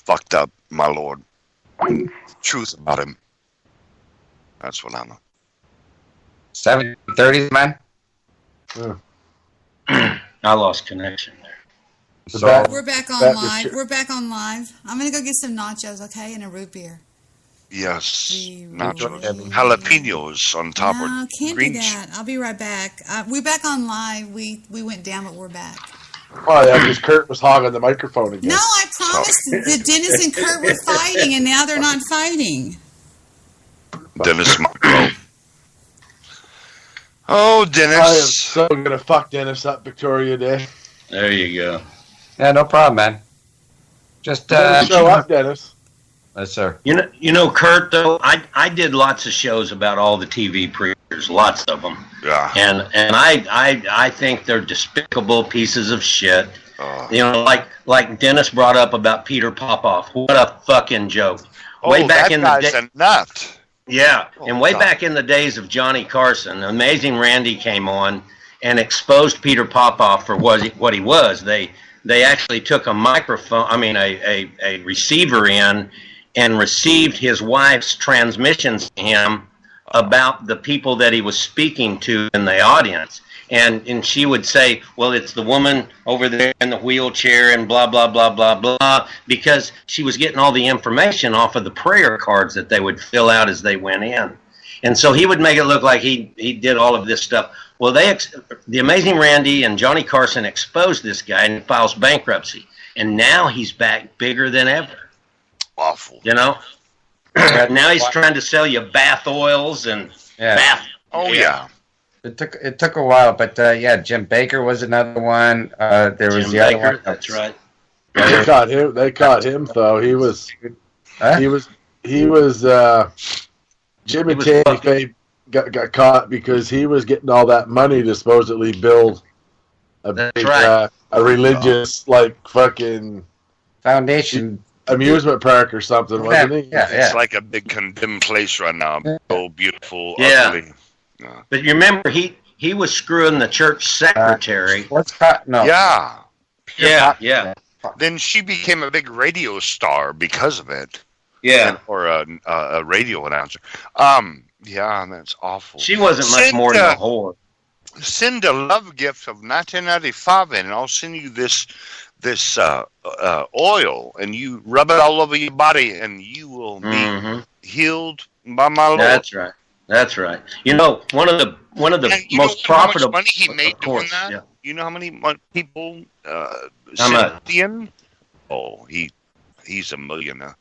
fucked up, my lord. Truth about him. That's what I know. 1730s, man. I lost connection there. So, We're back on live. We're back on live. I'm going to go get some nachos, okay, and a root beer. Yes. We Nachos. really- Jalapenos on top No, of can't green do that. I'll be right back. We're back on live. We went down, but we're back. Oh, yeah, because Kurt was hogging the microphone again. No, I promised that Dennis and Kurt were fighting, and now they're not fighting. Dennis Monroe. Oh, I am Dennis. so going to fuck Dennis up Victoria Day. There you go. yeah, no problem, man. Just Show up, Dennis. Yes, sir. You know, Kurt, though, I did lots of shows about all the TV preachers, lots of them. Yeah. And I think they're despicable pieces of shit. You know, like Dennis brought up about Peter Popoff. What a fucking joke. Way back that in guy's the a nut. Yeah, Oh, and way God. back in the days of Johnny Carson, Amazing Randy came on and exposed Peter Popoff for what he was. They actually took a microphone, a receiver in, and received his wife's transmissions to him about the people that he was speaking to in the audience. And she would say, well, it's the woman over there in the wheelchair and blah, blah, blah, blah, blah, because she was getting all the information off of the prayer cards that they would fill out as they went in. And so he would make it look like he did all of this stuff. Well, the Amazing Randy and Johnny Carson exposed this guy and files bankruptcy. And now he's back bigger than ever. Awful. You know? Now he's trying to sell you bath oils and bath. Oh, yeah. It took a while, but Jim Baker was another one. There was Jim the other Baker, one. that's right. They caught him though. He was Jim and Tammy Faye got caught because he was getting all that money to supposedly build a religious fucking Foundation amusement park or something, wasn't he? Yeah, It's like a big condemned place right now. So beautiful, Yeah. ugly. But you remember, he was screwing the church secretary. Yeah. Yeah. Then she became a big radio star because of it. Yeah. Or a radio announcer. Yeah, that's awful. She wasn't much more than a whore. Send a love gift of 1995 in, and I'll send you this oil, and you rub it all over your body, and you will be healed by my Lord. That's right. You know, one of the most profitable. How much money he made doing that? Yeah. You know how many people How much? sent in? Oh, he's a millionaire.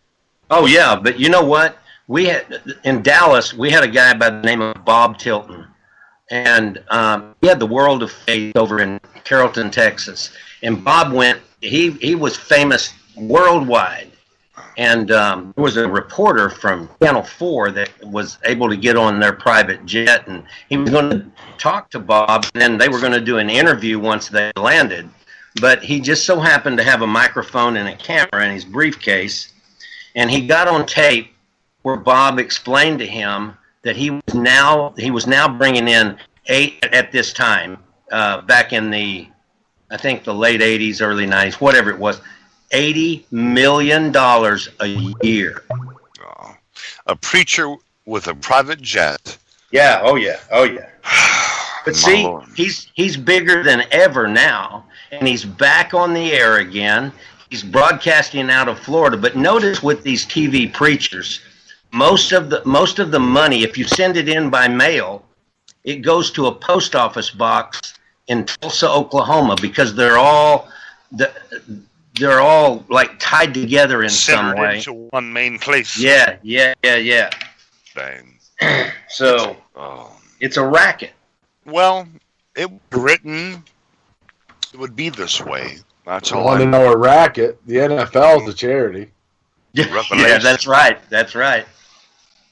Oh yeah, but you know what? We had in Dallas. We had a guy by the name of Bob Tilton, and he had the World of Faith over in Carrollton, Texas. And Bob went. He was famous worldwide. And there was a reporter from Channel 4 that was able to get on their private jet, and he was going to talk to Bob, and then they were going to do an interview once they landed. But he just so happened to have a microphone and a camera in his briefcase, and he got on tape where Bob explained to him that he was now bringing in at this time, back in I think the late 80s, early 90s, whatever it was, $80 million a year. A preacher with a private jet. Yeah. Oh yeah. But see, Lord. he's bigger than ever now, and he's back on the air again. He's broadcasting out of Florida. But notice with these TV preachers, most of the money, if you send it in by mail, it goes to a post office box in Tulsa, Oklahoma, because they're all like tied together in some way. Into one main place. Yeah. Dang. So it's a racket. Well, it would be this way. That's I all. want to know a racket. The NFL is a charity. Yeah, Revelation. that's right.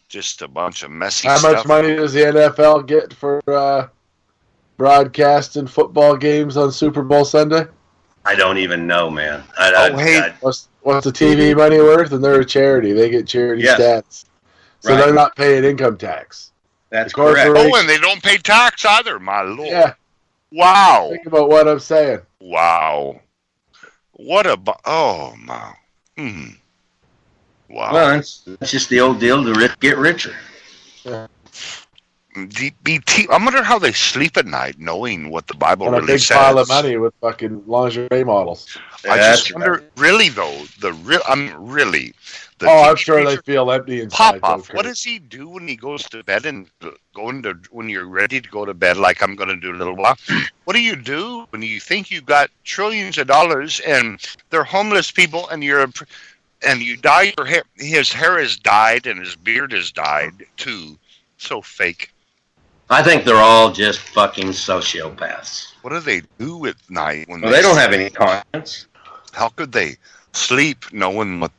Just a bunch of messy How stuff. much money does the NFL get for broadcasting football games on Super Bowl Sunday? I don't even know, man. What's the TV money worth? And they're a charity. They get charity Yes. stats. So Right. they're not paying income tax. That's The corporation- correct. Oh, and they don't pay tax either, my Lord. Yeah. Wow. Think about what I'm saying. Wow. What a... oh, my. Wow. Well, it's just the old deal: the rich get richer. BT, I wonder how they sleep at night, knowing what the Bible And really a big says. pile of money with fucking lingerie models. I just wonder, really though, really. I'm sure they feel empty inside. Pop-Off, what does he do when he goes to bed and when you're ready to go to bed, like I'm going to do in a little while? What do you do when you think you've got trillions of dollars and they're homeless people and you dye your hair? His hair is dyed and his beard is dyed too. So fake. I think they're all just fucking sociopaths. What do they do at night when they don't have any conscience? How could they sleep knowing that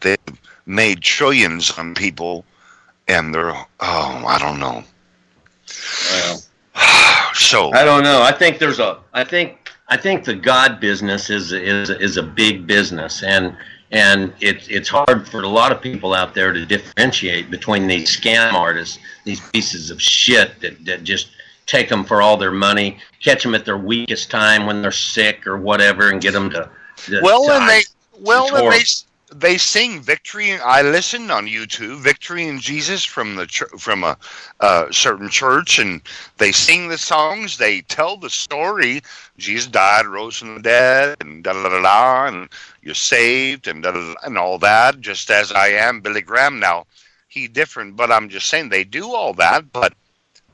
they've made trillions on people and they're I don't know. Well, so I don't know. I think the God business is a big business, and it's hard for a lot of people out there to differentiate between these scam artists, these pieces of shit that just take them for all their money, catch them at their weakest time when they're sick or whatever, and get them to they sing victory. I listened on YouTube, Victory in Jesus from a certain church, and they sing the songs. They tell the story. Jesus died, rose from the dead, and da da da da, and you're saved, and da da and all that. Just as I am, Billy Graham. Now he different, but I'm just saying they do all that, but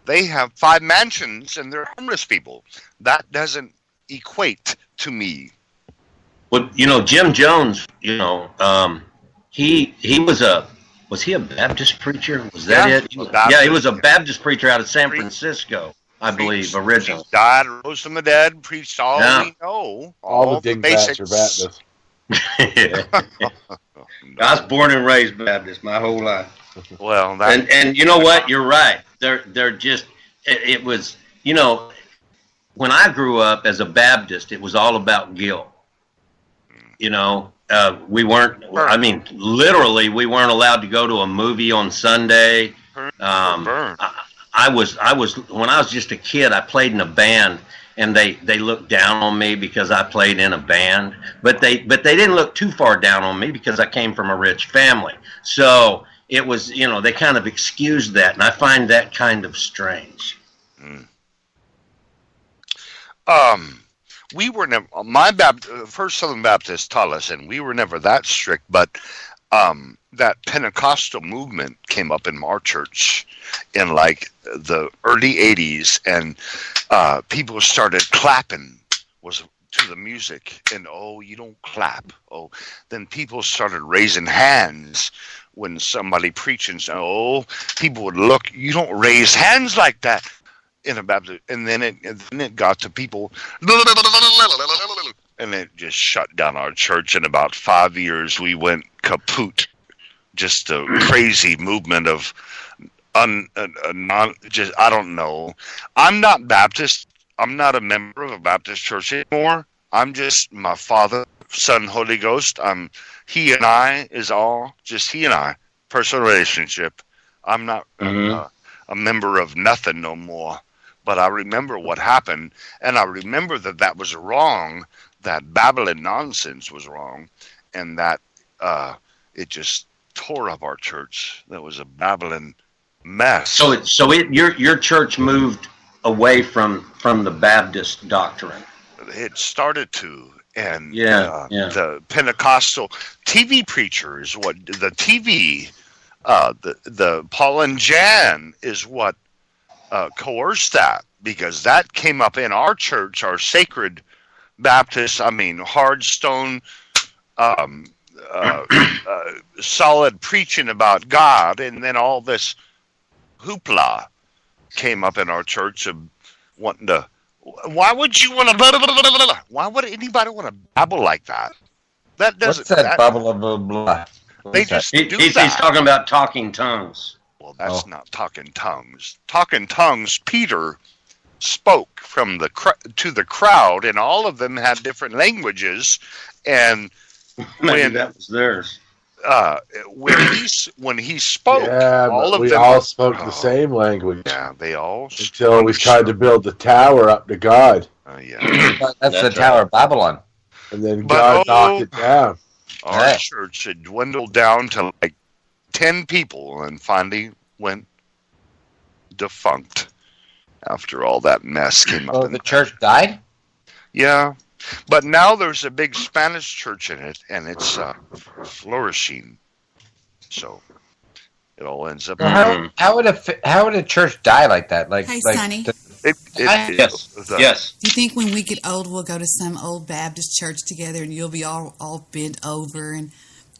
they have 5 mansions and they're homeless people. That doesn't equate to me. Well, Jim Jones, he was he a Baptist preacher? Was that it? He was a Baptist preacher out of San Francisco, I believe, originally. Died, rose from the dead, preached all we know. All the dingbats are Baptist. I was born and raised Baptist my whole life. Well, and you know what? You're right. They're just it was, when I grew up as a Baptist, it was all about guilt. We weren't, literally, we weren't allowed to go to a movie on Sunday. I was, when I was just a kid, I played in a band, and they looked down on me because I played in a band, but they didn't look too far down on me because I came from a rich family. So it was, they kind of excused that, and I find that kind of strange. We were never, First Southern Baptist taught us, and we were never that strict, but that Pentecostal movement came up in our church in like the early 80s, and people started clapping to the music, and you don't clap. Then people started raising hands when somebody preaching. People would look, you don't raise hands like that in a Baptist, and then it got to people, and it just shut down our church. In about 5 years, we went kaput. Just a crazy movement of I don't know. I'm not Baptist. I'm not a member of a Baptist church anymore. I'm just my Father, Son, Holy Ghost. He and I is all, just he and I, personal relationship. I'm not a member of nothing no more. But I remember what happened, and I remember that was wrong, that Babylon nonsense was wrong, and that it just tore up our church. That was a Babylon mess. So your church moved away from the Baptist doctrine. It started to, and the Pentecostal TV preachers, the Paul and Jan is what coerced that, because that came up in our church, our sacred Baptist, hard stone, solid preaching about God, and then all this hoopla came up in our church of wanting to. Why would you want to? Blah, blah, blah, blah, blah. Why would anybody want to babble like that? That doesn't. What's that blah blah blah? They just do that. He's talking about talking tongues. Well, that's not talking tongues. Talking tongues, Peter spoke to the crowd, and all of them had different languages. And maybe that was theirs. When he spoke, we all spoke the same language. Yeah, they all. Until we tried to build the tower up to God. That's the Tower of Babylon. And then God knocked it down. Our church had dwindled down to like 10 people and finally went defunct after all that mess came up. Oh, the church died? Yeah. But now there's a big Spanish church in it, and it's flourishing. So it all ends up. How would a church die like that? Hey, Sonny. Yes. Do you think when we get old, we'll go to some old Baptist church together, and you'll be all bent over and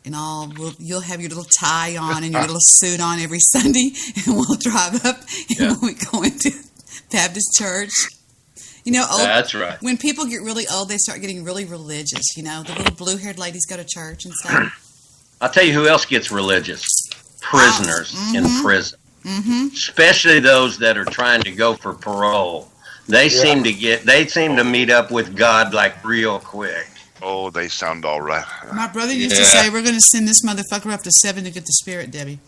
you'll have your little tie on and your little suit on every Sunday, and we'll drive up and we go into Baptist church. You know, that's right. When people get really old, they start getting really religious. You know, the little blue-haired ladies go to church and stuff. I'll tell you who else gets religious. Prisoners in prison. Mm-hmm. Especially those that are trying to go for parole. They seem to meet up with God like real quick. Oh, they sound all right. My brother used to say, we're going to send this motherfucker up to 7 to get the spirit, Debbie.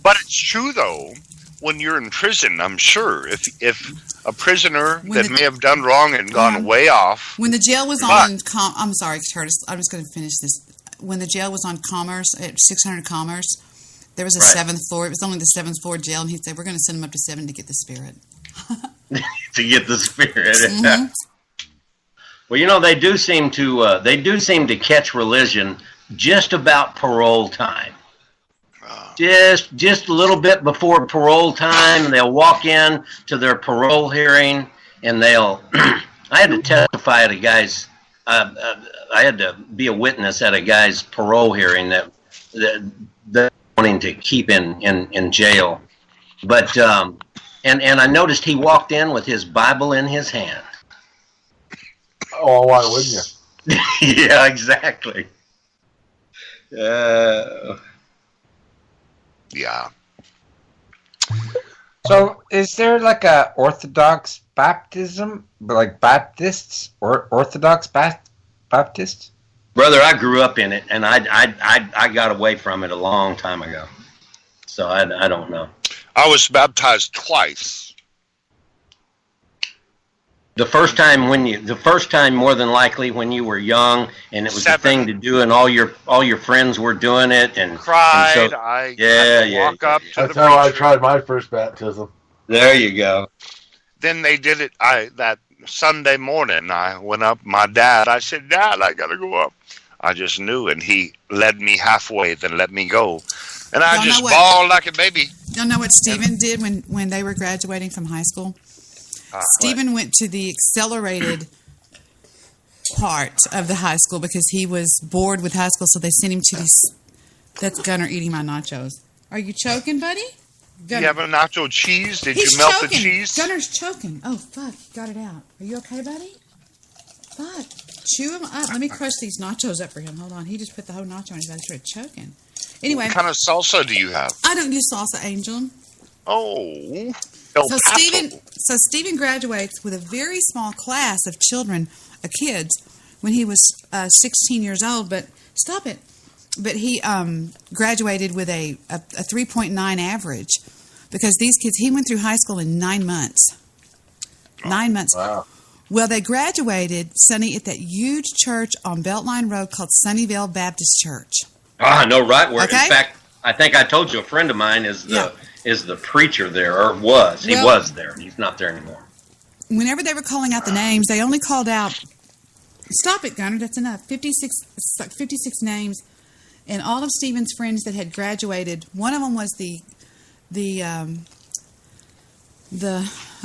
But it's true, though. When you're in prison, I'm sure if a prisoner that may have done wrong and gone way off. When the jail was on, I'm sorry, Curtis. I'm just going to finish this. When the jail was on Commerce at 600 Commerce, there was a 7th floor. It was only the 7th floor jail, and he'd say, "We're going to send him up to 7 to get the spirit." To get the spirit. Mm-hmm. Well, you know, they do seem to catch religion just about parole time. Just a little bit before parole time, they'll walk in to their parole hearing, and they'll. I had to testify at a guy's. I had to be a witness at a guy's parole hearing that wanting to keep in jail, but and I noticed he walked in with his Bible in his hand. Oh, why wouldn't you? Yeah, exactly. Yeah. So, is there like a Orthodox baptism, like Baptists or Orthodox Baptists? Brother, I grew up in it, and I got away from it a long time ago. So I don't know. I was baptized twice. The first time more than likely when you were young, and it was the thing to do, and all your friends were doing it, and cried. And so, I walk up to That's the how I preacher. tried my first baptism. There you go. Then they did it. That Sunday morning, I went up. My dad. I said, "Dad, I gotta go up." I just knew, and he led me halfway, then let me go, and I just bawled like a baby. Don't know what Stephen did when they were graduating from high school. Stephen went to the accelerated part of the high school because he was bored with high school, so they sent him to these. That's Gunner eating my nachos. Are you choking, buddy? Gunner. You have a nacho cheese? Did He's you melt choking. the cheese? Gunner's choking. Oh, fuck. You got it out. Are you okay, buddy? Fuck. Chew him up. Let me crush these nachos up for him. Hold on. He just put the whole nacho on his mouth. He started choking. Anyway. What kind of salsa do you have? I don't do salsa, Angel. Oh. So Stephen graduates with a very small class of kids, when he was 16 years old. But stop it. But he graduated with a 3.9 average because these kids, he went through high school in 9 months. 9 months. Wow. Well, they graduated, Sonny, at that huge church on Beltline Road called Sunnyvale Baptist Church. I know, right? Where, Okay. In fact, I think I told you a friend of mine is the preacher there, or was. He was there. He's not there anymore. Whenever they were calling out the names, they only called out, stop it, Gunner, that's enough, 56 names. And all of Stephen's friends that had graduated, one of them was the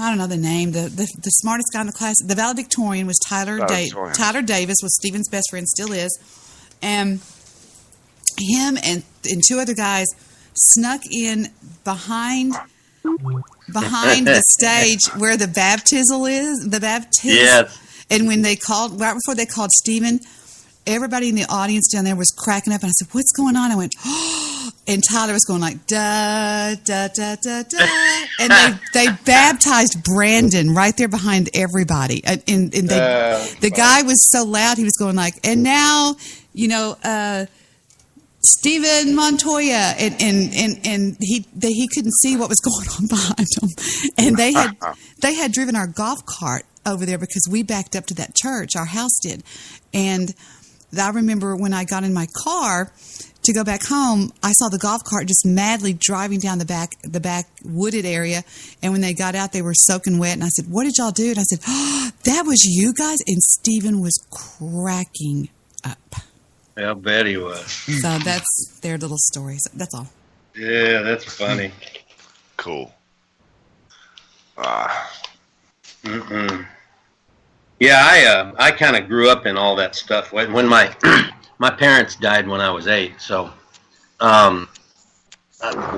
I don't know the name, the smartest guy in the class. The valedictorian was Tyler Davis, was Stephen's best friend, still is. And him and two other guys snuck in behind the stage where the baptismal is. Yes. And when they called, right before they called Stephen, everybody in the audience down there was cracking up. And I said, "What's going on?" I went, "Oh," and Tyler was going like, "Da, da, da, da, da." And they baptized Brandon right there behind everybody. And the guy was so loud, he was going like, "And now, Stephen Montoya," and he couldn't see what was going on behind him. And they had driven our golf cart over there because we backed up to that church. Our house did. And I remember when I got in my car to go back home, I saw the golf cart just madly driving down the back wooded area. And when they got out, they were soaking wet. And I said, "What did y'all do?" And I said, "Oh, that was you guys?" And Stephen was cracking up. I bet he was. So that's their little stories. That's all. Yeah, that's funny. Cool. Yeah, I kind of grew up in all that stuff. When my my parents died when I was 8, so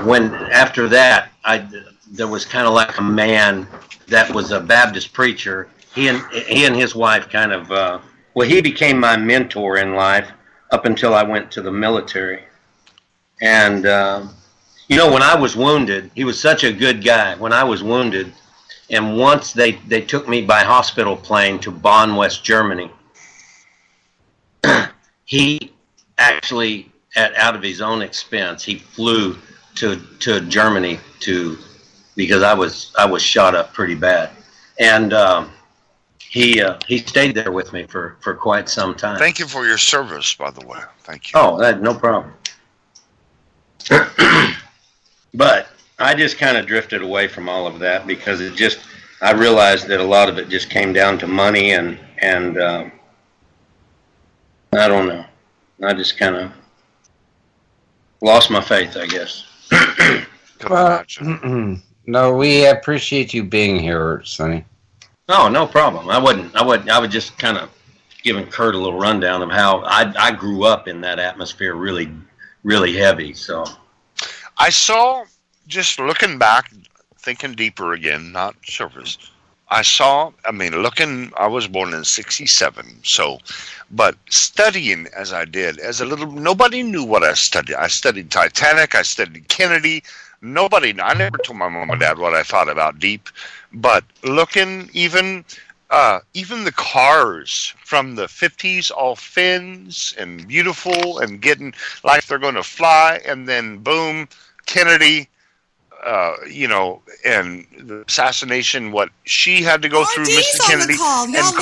when after that, there was kind of like a man that was a Baptist preacher. He and his wife kind of he became my mentor in life up until I went to the military. And when I was wounded, he was such a good guy. When I was wounded, and once they took me by hospital plane to Bonn, West Germany. He actually, out of his own expense, he flew to Germany because I was shot up pretty bad, and he stayed there with me for quite some time. Thank you for your service, by the way. Thank you. Oh, no problem. But I just kind of drifted away from all of that because I realized that a lot of it just came down to money and I don't know. I just kind of lost my faith, I guess. No, we appreciate you being here, Sonny. Oh, no problem. I was just kind of giving Kurt a little rundown of how I grew up in that atmosphere really, really heavy. So I saw, just looking back, thinking deeper again, not surface. I was born in 1967, but studying as I did, nobody knew what I studied. I studied Titanic, I studied Kennedy. I never told my mom and dad what I thought about deep, but looking even the cars from the 50s, all fins and beautiful and getting like they're going to fly, and then boom, Kennedy, and the assassination, what she had to go through, Mr. Kennedy, and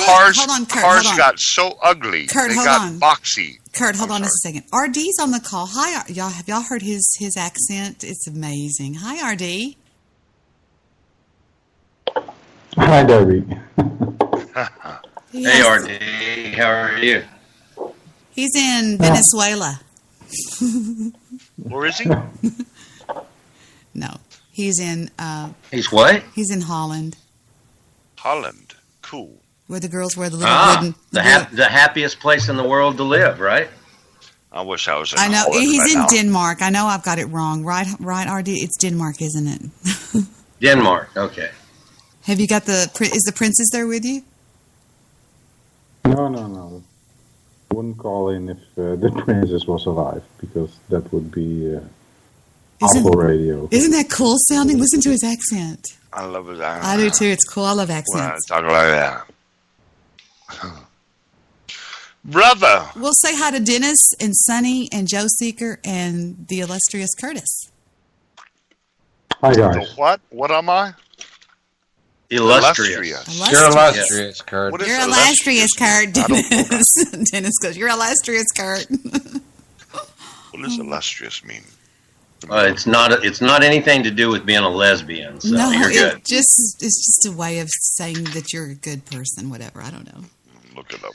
cars got so ugly, Kurt, they got boxy. Kurt, hold on just a second. RD's on the call. Hi, y'all. Have y'all heard his accent? It's amazing. Hi, RD. Hi, Debbie. Hey, RD. How are you? He's in Venezuela. Where is he? No, he's in. He's what? He's in Holland. Holland, cool. Where the girls wear the little wooden. The happiest place in the world to live, right? I wish I was in I know Holland he's right in now. Denmark. I know I've got it wrong. Right, RD. It's Denmark, isn't it? Denmark. Okay. Have you got is the princess there with you? No. I wouldn't call in if the princess was alive, because that would be awful radio. Isn't that cool sounding? Listen to his accent. I love his accent. I do too. It's cool. I love When I accents. talk like that. Brother. We'll say hi to Dennis and Sonny and Joe Seeker and the illustrious Curtis. Hi, guys. What? What am I? Illustrious. You're illustrious, Kurt. What is You're illustrious, Kurt. I don't know Dennis. Dennis goes, "You're illustrious, Kurt." What does illustrious mean? It's not anything to do with being a lesbian, so No, you're good. it's just a way of saying that you're a good person. Whatever. I don't know. Look it up.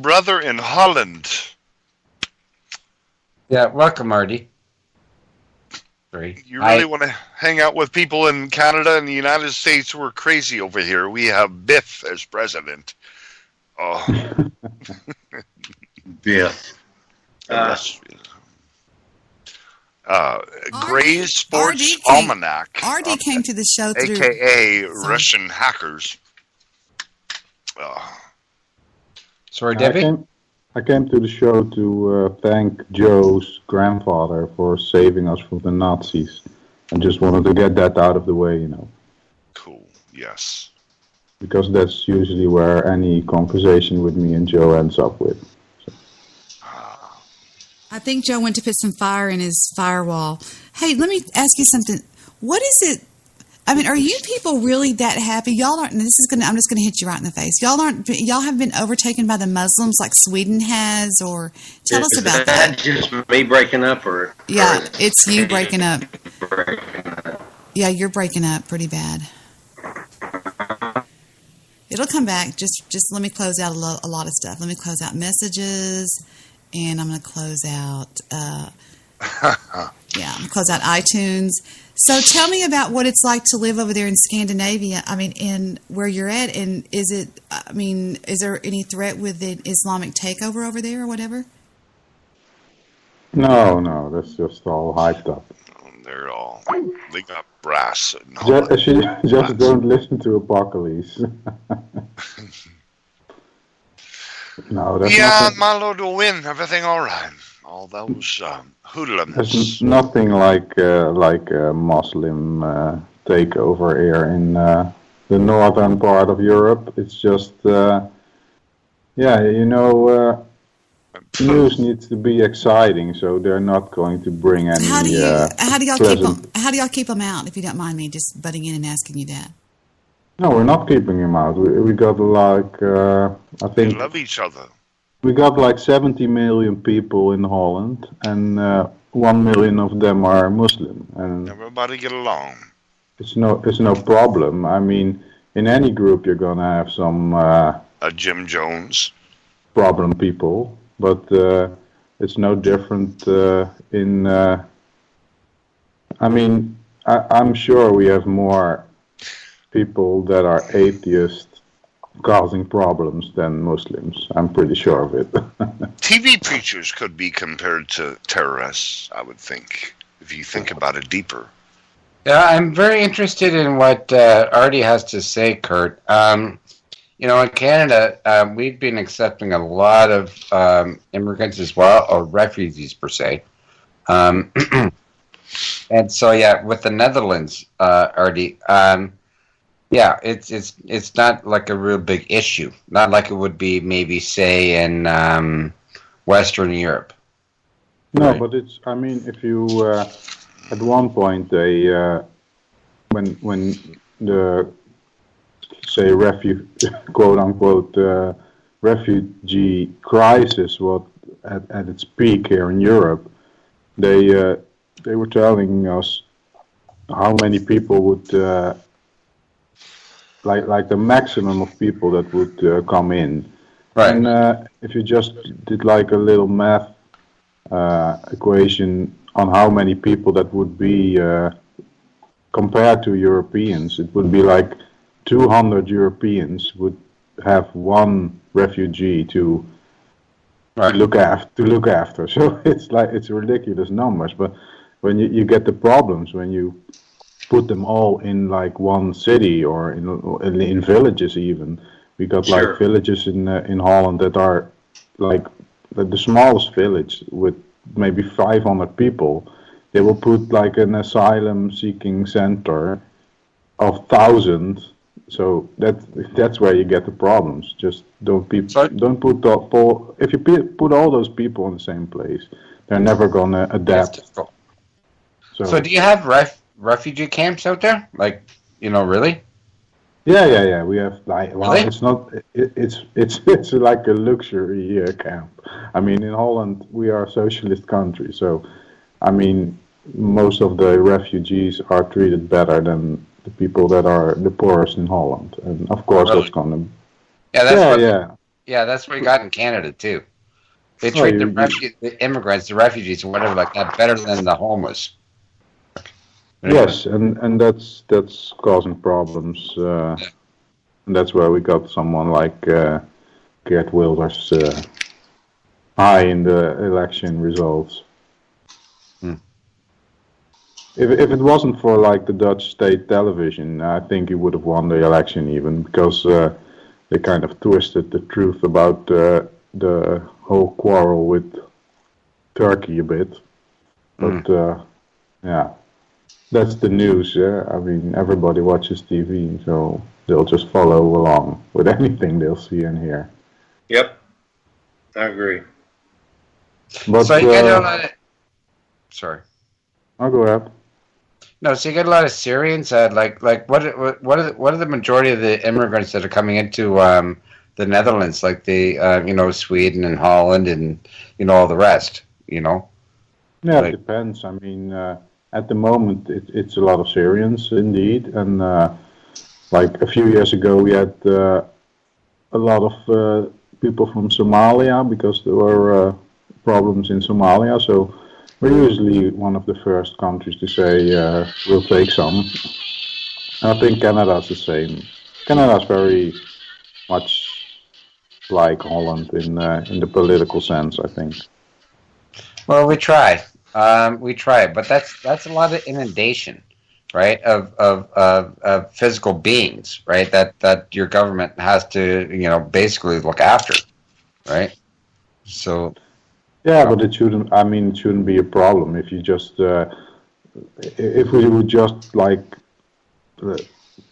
Brother in Holland. Yeah, welcome, Marty. Great. You really want to hang out with people in Canada and the United States who are crazy over here. We have Biff as president. Oh. Biff. Gray's Sports RD came- Almanac. RD came to the show through. AKA Russian hackers. Sorry, Debbie? I came to the show to thank Joe's grandfather for saving us from the Nazis. I just wanted to get that out of the way, Cool, yes. Because that's usually where any conversation with me and Joe ends up with. I think Joe went to put some fire in his firewall. Hey, let me ask you something. What is it I mean, are you people really that happy? Y'all aren't. And I'm just gonna hit you right in the face. Y'all haven't been overtaken by the Muslims like Sweden has, or tell us about that. Just me breaking up, or it's you breaking up. Yeah, you're breaking up pretty bad. It'll come back. Just let me close out a lot of stuff. Let me close out messages, and I'm going to close out. I'm going to close out iTunes. So tell me about what it's like to live over there in Scandinavia. I mean, in where you're at, and is there any threat with the Islamic takeover over there or whatever? No, that's just all hyped up. They got brass. Just don't listen to Apocalypse. No, that's nothing. My Lord will win. Everything all right. All those hoodlums. There's nothing like a Muslim takeover here in the northern part of Europe. It's just, news needs to be exciting, so they're not going to bring any. How do y'all keep them out? If you don't mind me just butting in and asking you that. No, we're not keeping them out. We got I think they love each other. We got like 70 million people in Holland, and 1 million of them are Muslim, and everybody get along. It's no problem. I mean, in any group you're gonna have some Jim Jones problem people. But it's no different I'm sure we have more people that are atheists causing problems than Muslims. I'm pretty sure of it. TV preachers could be compared to terrorists, I would think, if you think about it deeper. Yeah, I'm very interested in what Artie has to say, Kurt. In Canada, we've been accepting a lot of immigrants as well, or refugees per se. And so, with the Netherlands, Artie, it's not like a real big issue. Not like it would be maybe, say, in Western Europe. No, but if you at one point they when the say quote unquote refugee crisis was at its peak here in Europe, they were telling us how many people would like the maximum of people that would come in. Right. And if you just did like a little math equation on how many people that would be compared to Europeans, it would be like 200 Europeans would have one refugee to look after. So it's ridiculous numbers. But when you get the problems, when you put them all in like one city or in villages even, we got like villages in Holland that are like the smallest village with maybe 500 people. They will put like an asylum seeking center of 1,000. So that's where you get the problems. Just don't put if you put all those people in the same place, they're never gonna adapt. So do you have refugee camps out there? Like, really? Yeah. We have like really? It's not. It's like a luxury camp. I mean, in Holland we are a socialist country, so I mean most of the refugees are treated better than the people that are the poorest in Holland, and of course that's gonna. That's what we got in Canada too. They treat the immigrants, the refugees, or whatever like that better than the homeless. Yes, and that's causing problems, and that's where we got someone like Geert Wilders high in the election results. If it wasn't for like the Dutch state television, I think he would have won the election even, because they kind of twisted the truth about the whole quarrel with Turkey a bit. But that's the news. I mean, everybody watches TV, so they'll just follow along with anything they'll see and hear. Yep, I agree. But, so you get on it. Sorry. I'll go ahead. No, so you get a lot of Syrians. Like what are the majority of the immigrants that are coming into the Netherlands? Like the Sweden and Holland and all the rest. Yeah, Like, it depends. I mean, at the moment, it's a lot of Syrians indeed, and like a few years ago, we had a lot of people from Somalia because there were problems in Somalia. So we're usually one of the first countries to say we'll take some. I think Canada's the same. Canada's very much like Holland in the political sense, I think. well, we try, but that's a lot of inundation, right? Of physical beings, right? That your government has to basically look after, right? So. Yeah, but it shouldn't. I mean, it shouldn't be a problem if you just, if we would just like,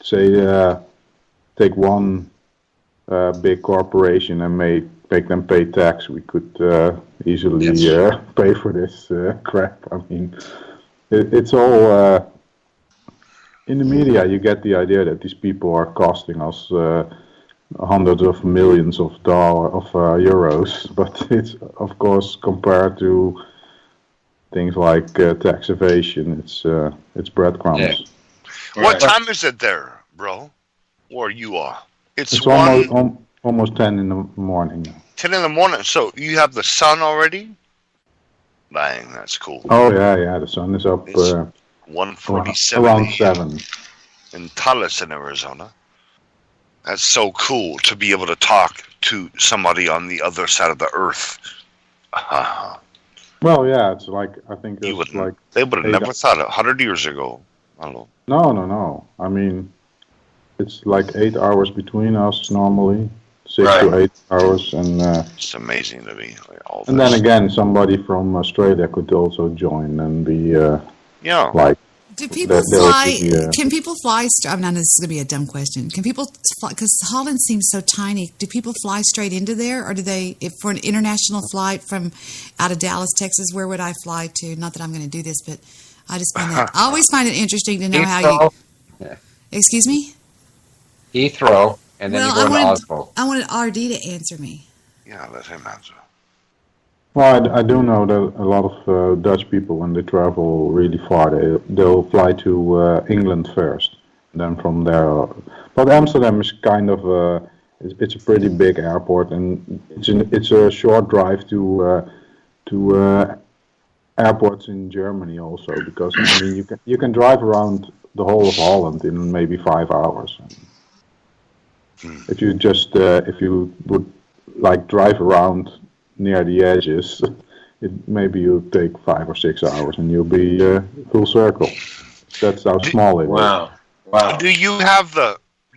say, take one big corporation and make them pay tax, we could easily pay for this crap. I mean, it's all in the media. You get the idea that these people are costing us hundreds of millions of euros, but it's of course compared to things like tax evasion, it's breadcrumbs. Yeah. What time is it there, bro? Where you are? It's one, almost 10 in the morning. 10 in the morning. So you have the sun already? Dang, that's cool. Oh yeah, the sun is up. It's 1:47 around 7 in Tallis, in Arizona. That's so cool to be able to talk to somebody on the other side of the earth. Well, yeah, it's like, I think they it's like... They would have never thought it 100 years ago. I don't know. No. I mean, it's like 8 hours between us normally. 6 to 8 hours. And it's amazing to me. And then again, somebody from Australia could also join and be like... Do people fly? Can people fly? I know this is going to be a dumb question. Can people fly? Because Holland seems so tiny. Do people fly straight into there, or do they? If for an international flight from out of Dallas, Texas, where would I fly to? Not that I'm going to do this, but I just find that I always find it interesting to know how you. Yeah. Excuse me. Heathrow, and then you go to Oslo. I wanted RD to answer me. Yeah, let him answer. Well, I do know that a lot of Dutch people, when they travel really far, they'll fly to England first, and then from there. But Amsterdam is kind of it's a pretty big airport, and it's a short drive to airports in Germany also, because I mean you can drive around the whole of Holland in maybe 5 hours. If you just if you would like drive around near the edges, maybe you'll take 5 or 6 hours and you'll be full circle. That's how small it is. Wow. Do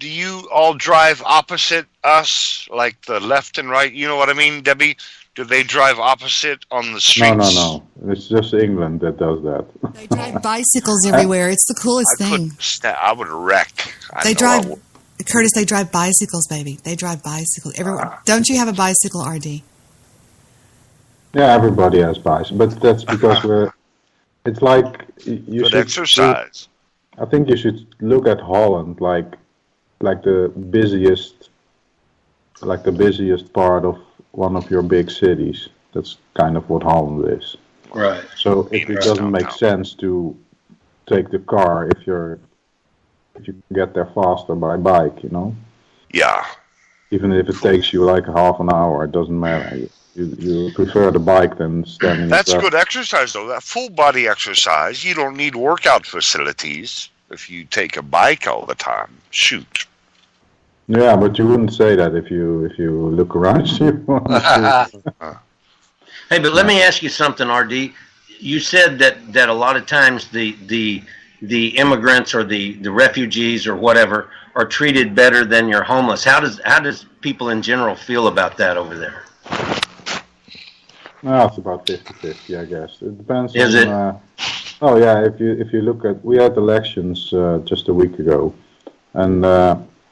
you all drive opposite us, like the left and right? You know what I mean, Debbie? Do they drive opposite on the streets? No. It's just England that does that. They drive bicycles everywhere. It's the coolest thing. I would wreck. They drive, Curtis, they drive bicycles, baby. They drive bicycles everywhere. Don't you have a bicycle, RD? Yeah, everybody has bicycles, but that's because it's like you should exercise. I think you should look at Holland like the busiest part of one of your big cities. That's kind of what Holland is. Right. So if it doesn't make sense to take the car if you can get there faster by bike, Yeah. Even if it takes you like half an hour, it doesn't matter. You prefer the bike than standing. That's good exercise, though. That full body exercise. You don't need workout facilities if you take a bike all the time. Shoot. Yeah, but you wouldn't say that if you look around you. Hey, but let me ask you something, RD. You said that a lot of times the immigrants or the refugees or whatever are treated better than your homeless. How does people in general feel about that over there? No, it's about 50-50, I guess. It depends. Is it? Oh yeah, if you look at, we had elections just a week ago, and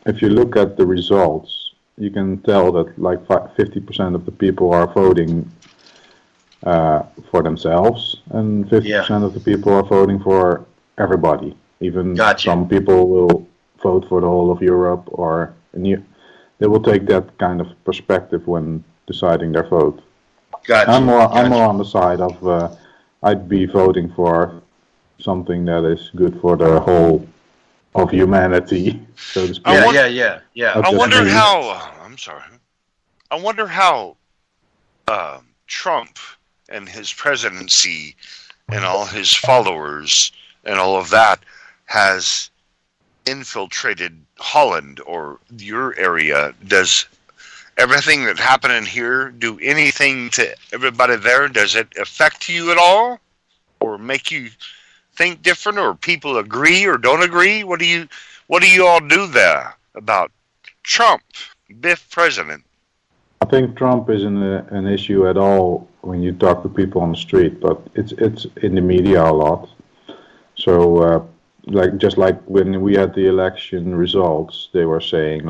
if you look at the results, you can tell that like 50% of the people are voting for themselves, and 50% of the people are voting for everybody. Even Gotcha. some people will vote for the whole of Europe, or they will take that kind of perspective when deciding their vote. Gotcha. I'm more on the side of I'd be voting for something that is good for the whole of humanity, so to speak. Yeah. I wonder how. I'm sorry. I wonder how Trump and his presidency and all his followers and all of that has infiltrated Holland or your area. Does everything that happened in here do anything to everybody there? Does it affect you at all, or make you think different, or people agree or don't agree? What do you all do there about Trump, Biff president? I think Trump isn't an issue at all when you talk to people on the street, but it's in the media a lot. So just like when we had the election results, they were saying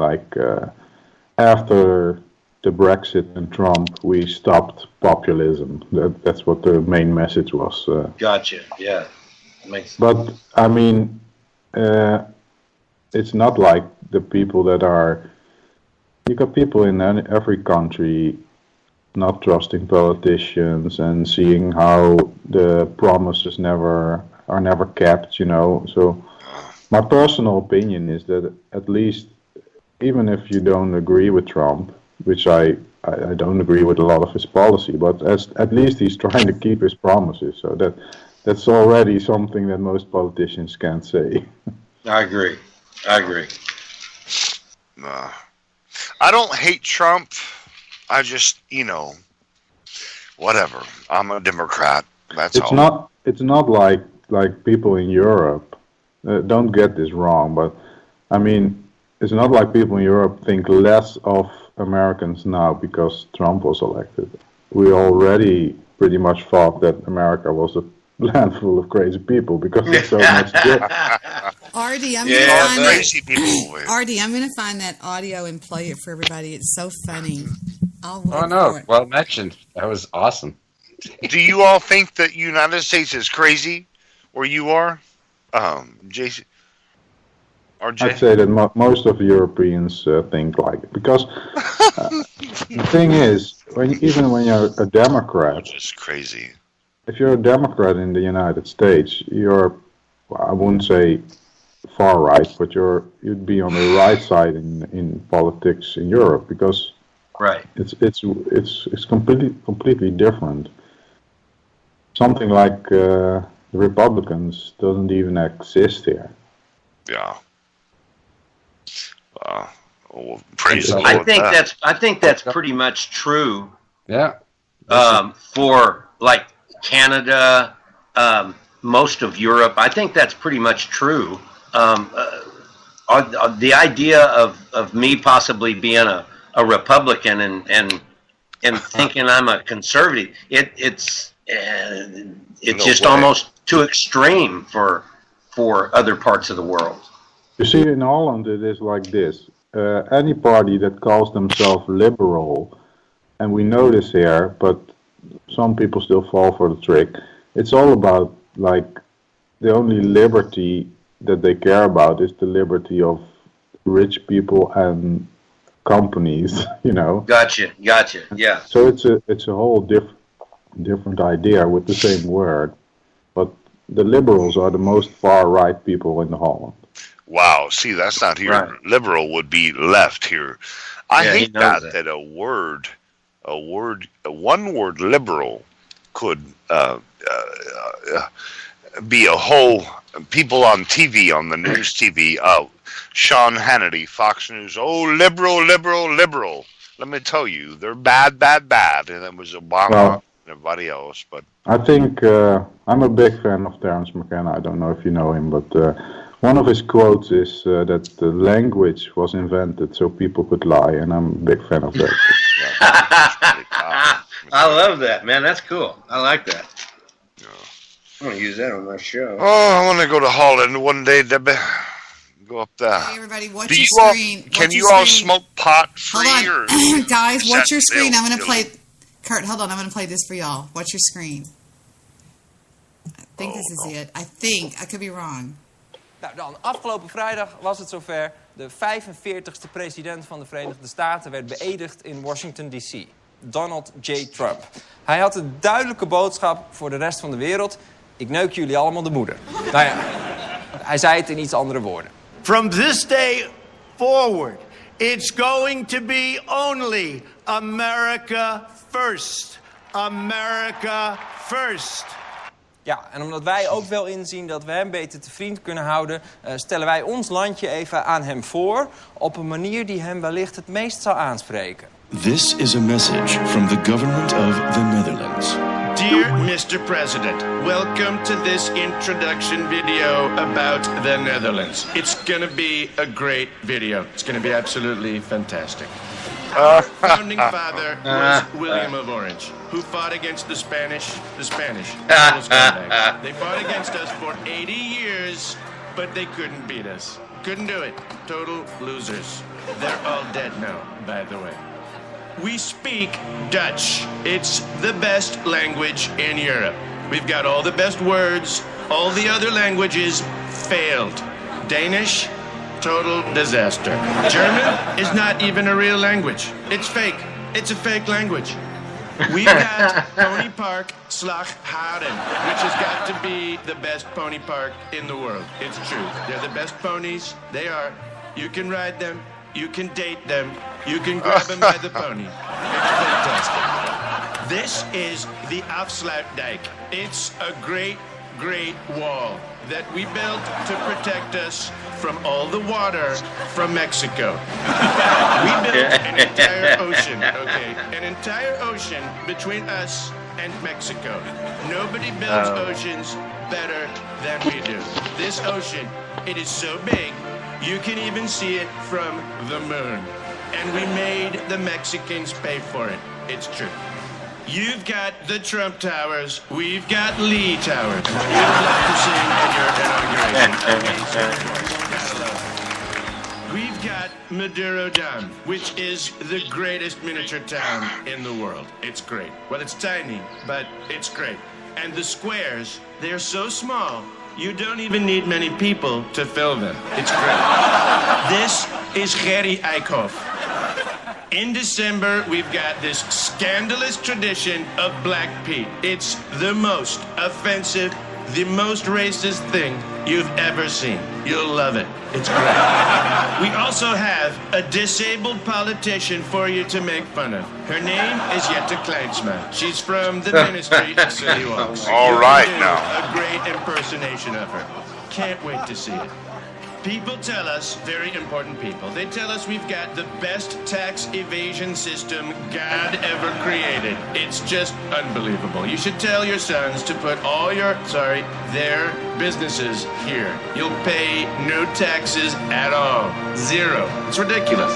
after the Brexit and Trump, we stopped populism. That's what the main message was. Gotcha. Yeah. Makes sense. But I mean, it's not like the people that are. You got people in every country not trusting politicians and seeing how the promises are never kept. So my personal opinion is that at least, even if you don't agree with Trump, which I don't agree with a lot of his policy, but at least he's trying to keep his promises. So that's already something that most politicians can't say. I agree. I don't hate Trump. I just, whatever. I'm a Democrat. That's all. It's not like people in Europe. Don't get this wrong, but I mean, it's not like people in Europe think less of Americans now because Trump was elected. We already pretty much thought that America was a land full of crazy people because it's so much different. Artie, I'm going to find that audio and play it for everybody. It's so funny. I'll look for it. Well mentioned. That was awesome. Do you all think that United States is crazy, or you are, Jason? I'd say that most of Europeans think like it because the thing is, even when you're a Democrat, it's crazy. If you're a Democrat in the United States, I wouldn't say far right, but you'd be on the right side in politics in Europe because right. It's completely different. Something like the Republicans doesn't even exist here. Yeah. Well, praise the Lord. I think that's pretty much true. Yeah. For like Canada, most of Europe, I think that's pretty much true. The idea of me possibly being a Republican and thinking I'm a conservative, it's just almost too extreme for other parts of the world. You see, in Holland, it is like this. Any party that calls themselves liberal, and we know this here, but some people still fall for the trick. It's all about, the only liberty that they care about is the liberty of rich people and companies, Gotcha, yeah. So it's a whole different idea with the same word, but the liberals are the most far-right people in Holland. Wow, see, that's not here. Right. Liberal would be left here. I hate that one word liberal could be a whole people on TV, on the news TV. Sean Hannity, Fox News. Oh, liberal. Let me tell you, they're bad. And it was Obama and everybody else. But I think I'm a big fan of Terence McKenna. I don't know if you know him, but one of his quotes is that the language was invented so people could lie, and I'm a big fan of that. I love that, man. That's cool. I like that. Yeah. I'm going to use that on my show. Oh, I want to go to Holland one day, Debbie. Go up there. Hey, everybody, watch your screen. Can you all smoke pot free? Hold on. Guys, watch your screen. I'm going to play... Kurt, hold on. I'm going to play this for y'all. Watch your screen. think this is it. I think. I could be wrong. Nou dan, afgelopen vrijdag was het zover. De 45ste president van de Verenigde Staten werd beëdigd in Washington, D.C. Donald J. Trump. Hij had een duidelijke boodschap voor de rest van de wereld. Ik neuk jullie allemaal de moeder. Nou ja, hij zei het in iets andere woorden. From this day forward, it's going to be only America first. America first. Ja, en omdat wij ook wel inzien dat we hem beter te vriend kunnen houden, stellen wij ons landje even aan hem voor op een manier die hem wellicht het meest zal aanspreken. This is a message from the government of the Netherlands. Dear Mr. President, welcome to this introduction video about the Netherlands. It's going to be a great video. It's going to be absolutely fantastic. Our founding father was William of Orange, who fought against the Spanish. They fought against us for 80 years, but they couldn't beat us. Couldn't do it. Total losers. They're all dead now, by the way. We speak Dutch. It's the best language in Europe. We've got all the best words. All the other languages failed. Danish, total disaster. German is not even a real language. It's fake. It's a fake language. We've got Pony Park Slagharen, which has got to be the best pony park in the world. It's true. They're the best ponies. They are. You can ride them. You can date them. You can grab them by the pony. It's fantastic. This is the Afsluitdijk. It's a great, great wall that we built to protect us from all the water from Mexico. We built an entire ocean, okay? An entire ocean between us and Mexico. Nobody builds oceans better than we do. This ocean, it is so big, you can even see it from the moon. And we made the Mexicans pay for it. It's true. You've got the Trump Towers. We've got Lee Towers. We'd love to sing at your inauguration. We've got Maduro Dam, which is the greatest miniature town in the world. It's great. Well, it's tiny, but it's great. And the squares, they're so small, you don't even need many people to fill them. It's great. This is Gerry Eikhoff. In December, we've got this scandalous tradition of Black Pete. It's the most offensive, the most racist thing you've ever seen. You'll love it. It's great. We also have a disabled politician for you to make fun of. Her name is Jette Kleinsma. She's from the Ministry of City Walks. All right now. A great impersonation of her. Can't wait to see it. People tell us, very important people, they tell us we've got the best tax evasion system God ever created. It's just unbelievable. You should tell your sons to put all their businesses here. You'll pay no taxes at all. Zero. It's ridiculous.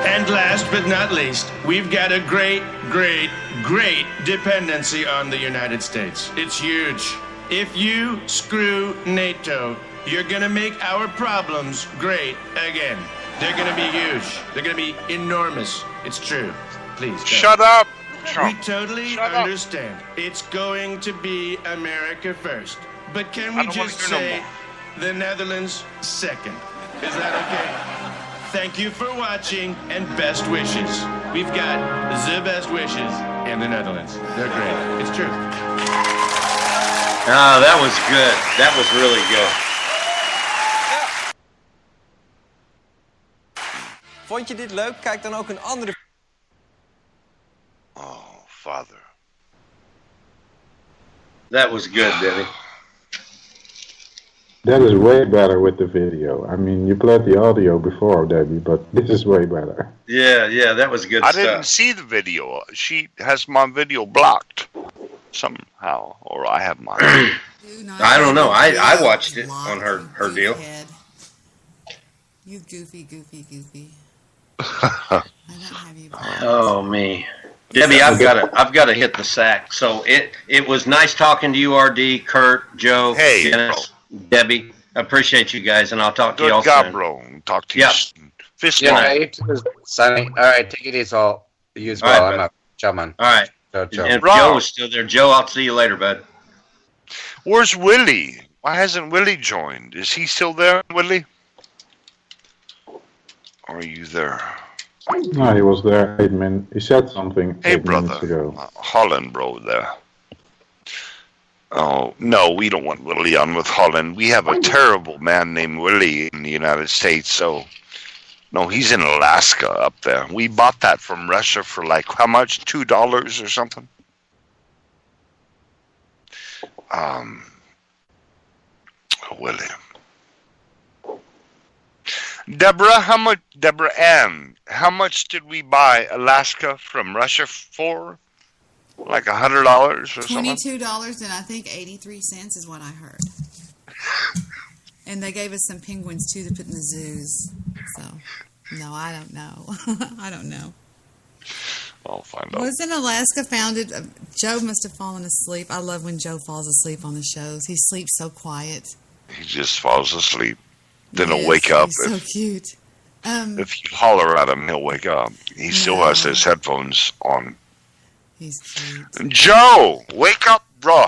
And last but not least, we've got a great, great, great dependency on the United States. It's huge. If you screw NATO, you're going to make our problems great again. They're going to be huge. They're going to be enormous. It's true. Please. Shut up, Trump. We totally understand. It's going to be America first. But can we just say the Netherlands second? Is that okay? Thank you for watching and best wishes. We've got the best wishes in the Netherlands. They're great. It's true. Oh, that was good. That was really good. Vond je dit leuk? Kijk dan ook een andere... Oh, Father. That was good, Debbie. That is way better with the video. I mean, you played the audio before, Debbie, but this is way better. Yeah, that was good I stuff. didn't see the video. She has my video blocked somehow, or I have mine. I don't know. I watched it on her deal. You goofy. Oh me, Debbie, I've got to hit the sack. So it was nice talking to you, RD, Kurt, Joe, Dennis, Debbie. I appreciate you guys, and I'll talk to you all soon. Bro. Talk to you. Fist Sunny. All right, take it easy. You as well. I'm up. Ciao, man. All right. Ciao. And if Joe is still there, Joe, I'll see you later, bud. Where's Willie? Why hasn't Willie joined? Is he still there, Willie? Or are you there? No, he was there 8 minutes. He said something Hey, 8 minutes brother. ago. Holland, bro, there. Oh, no, we don't want Willie on with Holland. We have a terrible man named Willie in the United States, so... No, he's in Alaska up there. We bought that from Russia for like, how much? $2 or something? William. Deborah Ann, how much did we buy Alaska from Russia for? Like $100 or something? $22 and I think 83 cents is what I heard. And they gave us some penguins too to put in the zoos. So, no, I don't know. I don't know. I'll find out. Wasn't Alaska founded? Joe must have fallen asleep. I love when Joe falls asleep on the shows. He sleeps so quiet. He just falls asleep. Then he'll Yes, wake up. He's so cute. If you holler at him, he'll wake up. He still has his headphones on. He's cute. Joe, wake up, bro.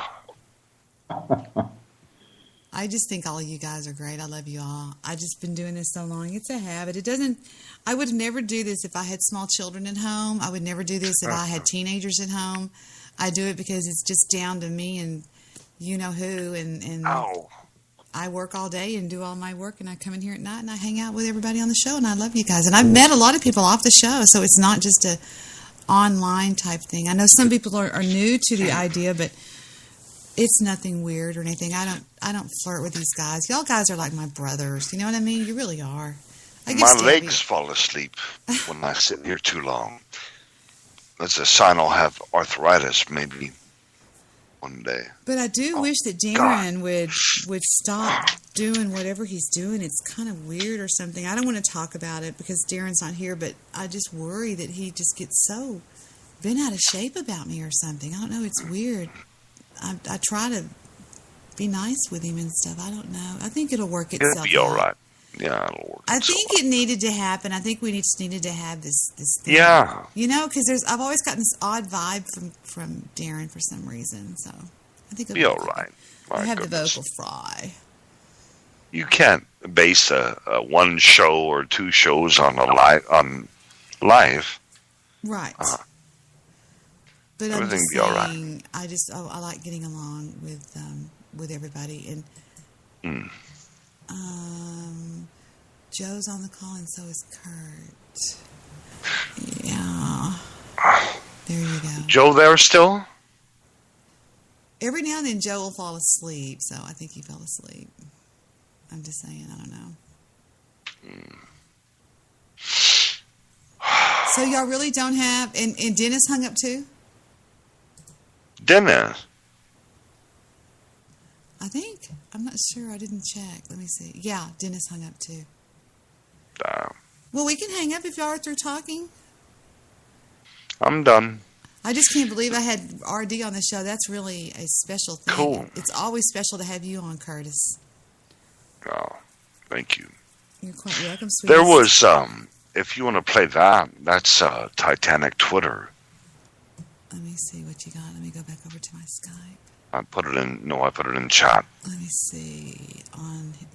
I just think all of you guys are great. I love you all. I've just been doing this so long. It's a habit. I would never do this if I had small children at home. I would never do this if I had teenagers at home. I do it because it's just down to me and you know who. And I work all day and do all my work, and I come in here at night and I hang out with everybody on the show, and I love you guys. And I've met a lot of people off the show, so it's not just a online type thing. I know some people are new to the idea, but it's nothing weird or anything. I don't flirt with these guys. Y'all guys are like my brothers. You know what I mean? You really are. My legs fall asleep when I sit here too long. That's a sign I'll have arthritis maybe one day. But I do wish that Darren would stop doing whatever he's doing. It's kind of weird or something. I don't want to talk about it because Darren's not here, but I just worry that he just gets so bent out of shape about me or something. I don't know. It's weird. I try to be nice with him and stuff. I don't know. I think it'll work itself out. It'll be all right. Yeah, it'll work. I think it needed to happen. I think we just needed to have this thing. Yeah. You know, because I've always gotten this odd vibe from Darren for some reason. So I think it'll be all right. I have the vocal fry. You can't base a one show or two shows on live. Right. But I'm just saying, I like getting along with everybody, and Joe's on the call, and so is Kurt. Yeah, there you go. Joe there still? Every now and then, Joe will fall asleep, so I think he fell asleep. I'm just saying, I don't know. So y'all really don't have, and Dennis hung up too? Dennis? I think. I'm not sure. I didn't check. Let me see. Yeah, Dennis hung up too. Well, we can hang up if y'all are through talking. I'm done. I just can't believe I had RD on the show. That's really a special thing. Cool. It's always special to have you on, Curtis. Oh, thank you. You're quite welcome, sweetie. There was, if you want to play that, that's Titanic Twitter. Let me see what you got. Let me go back over to my Skype. I put it in chat. Let me see.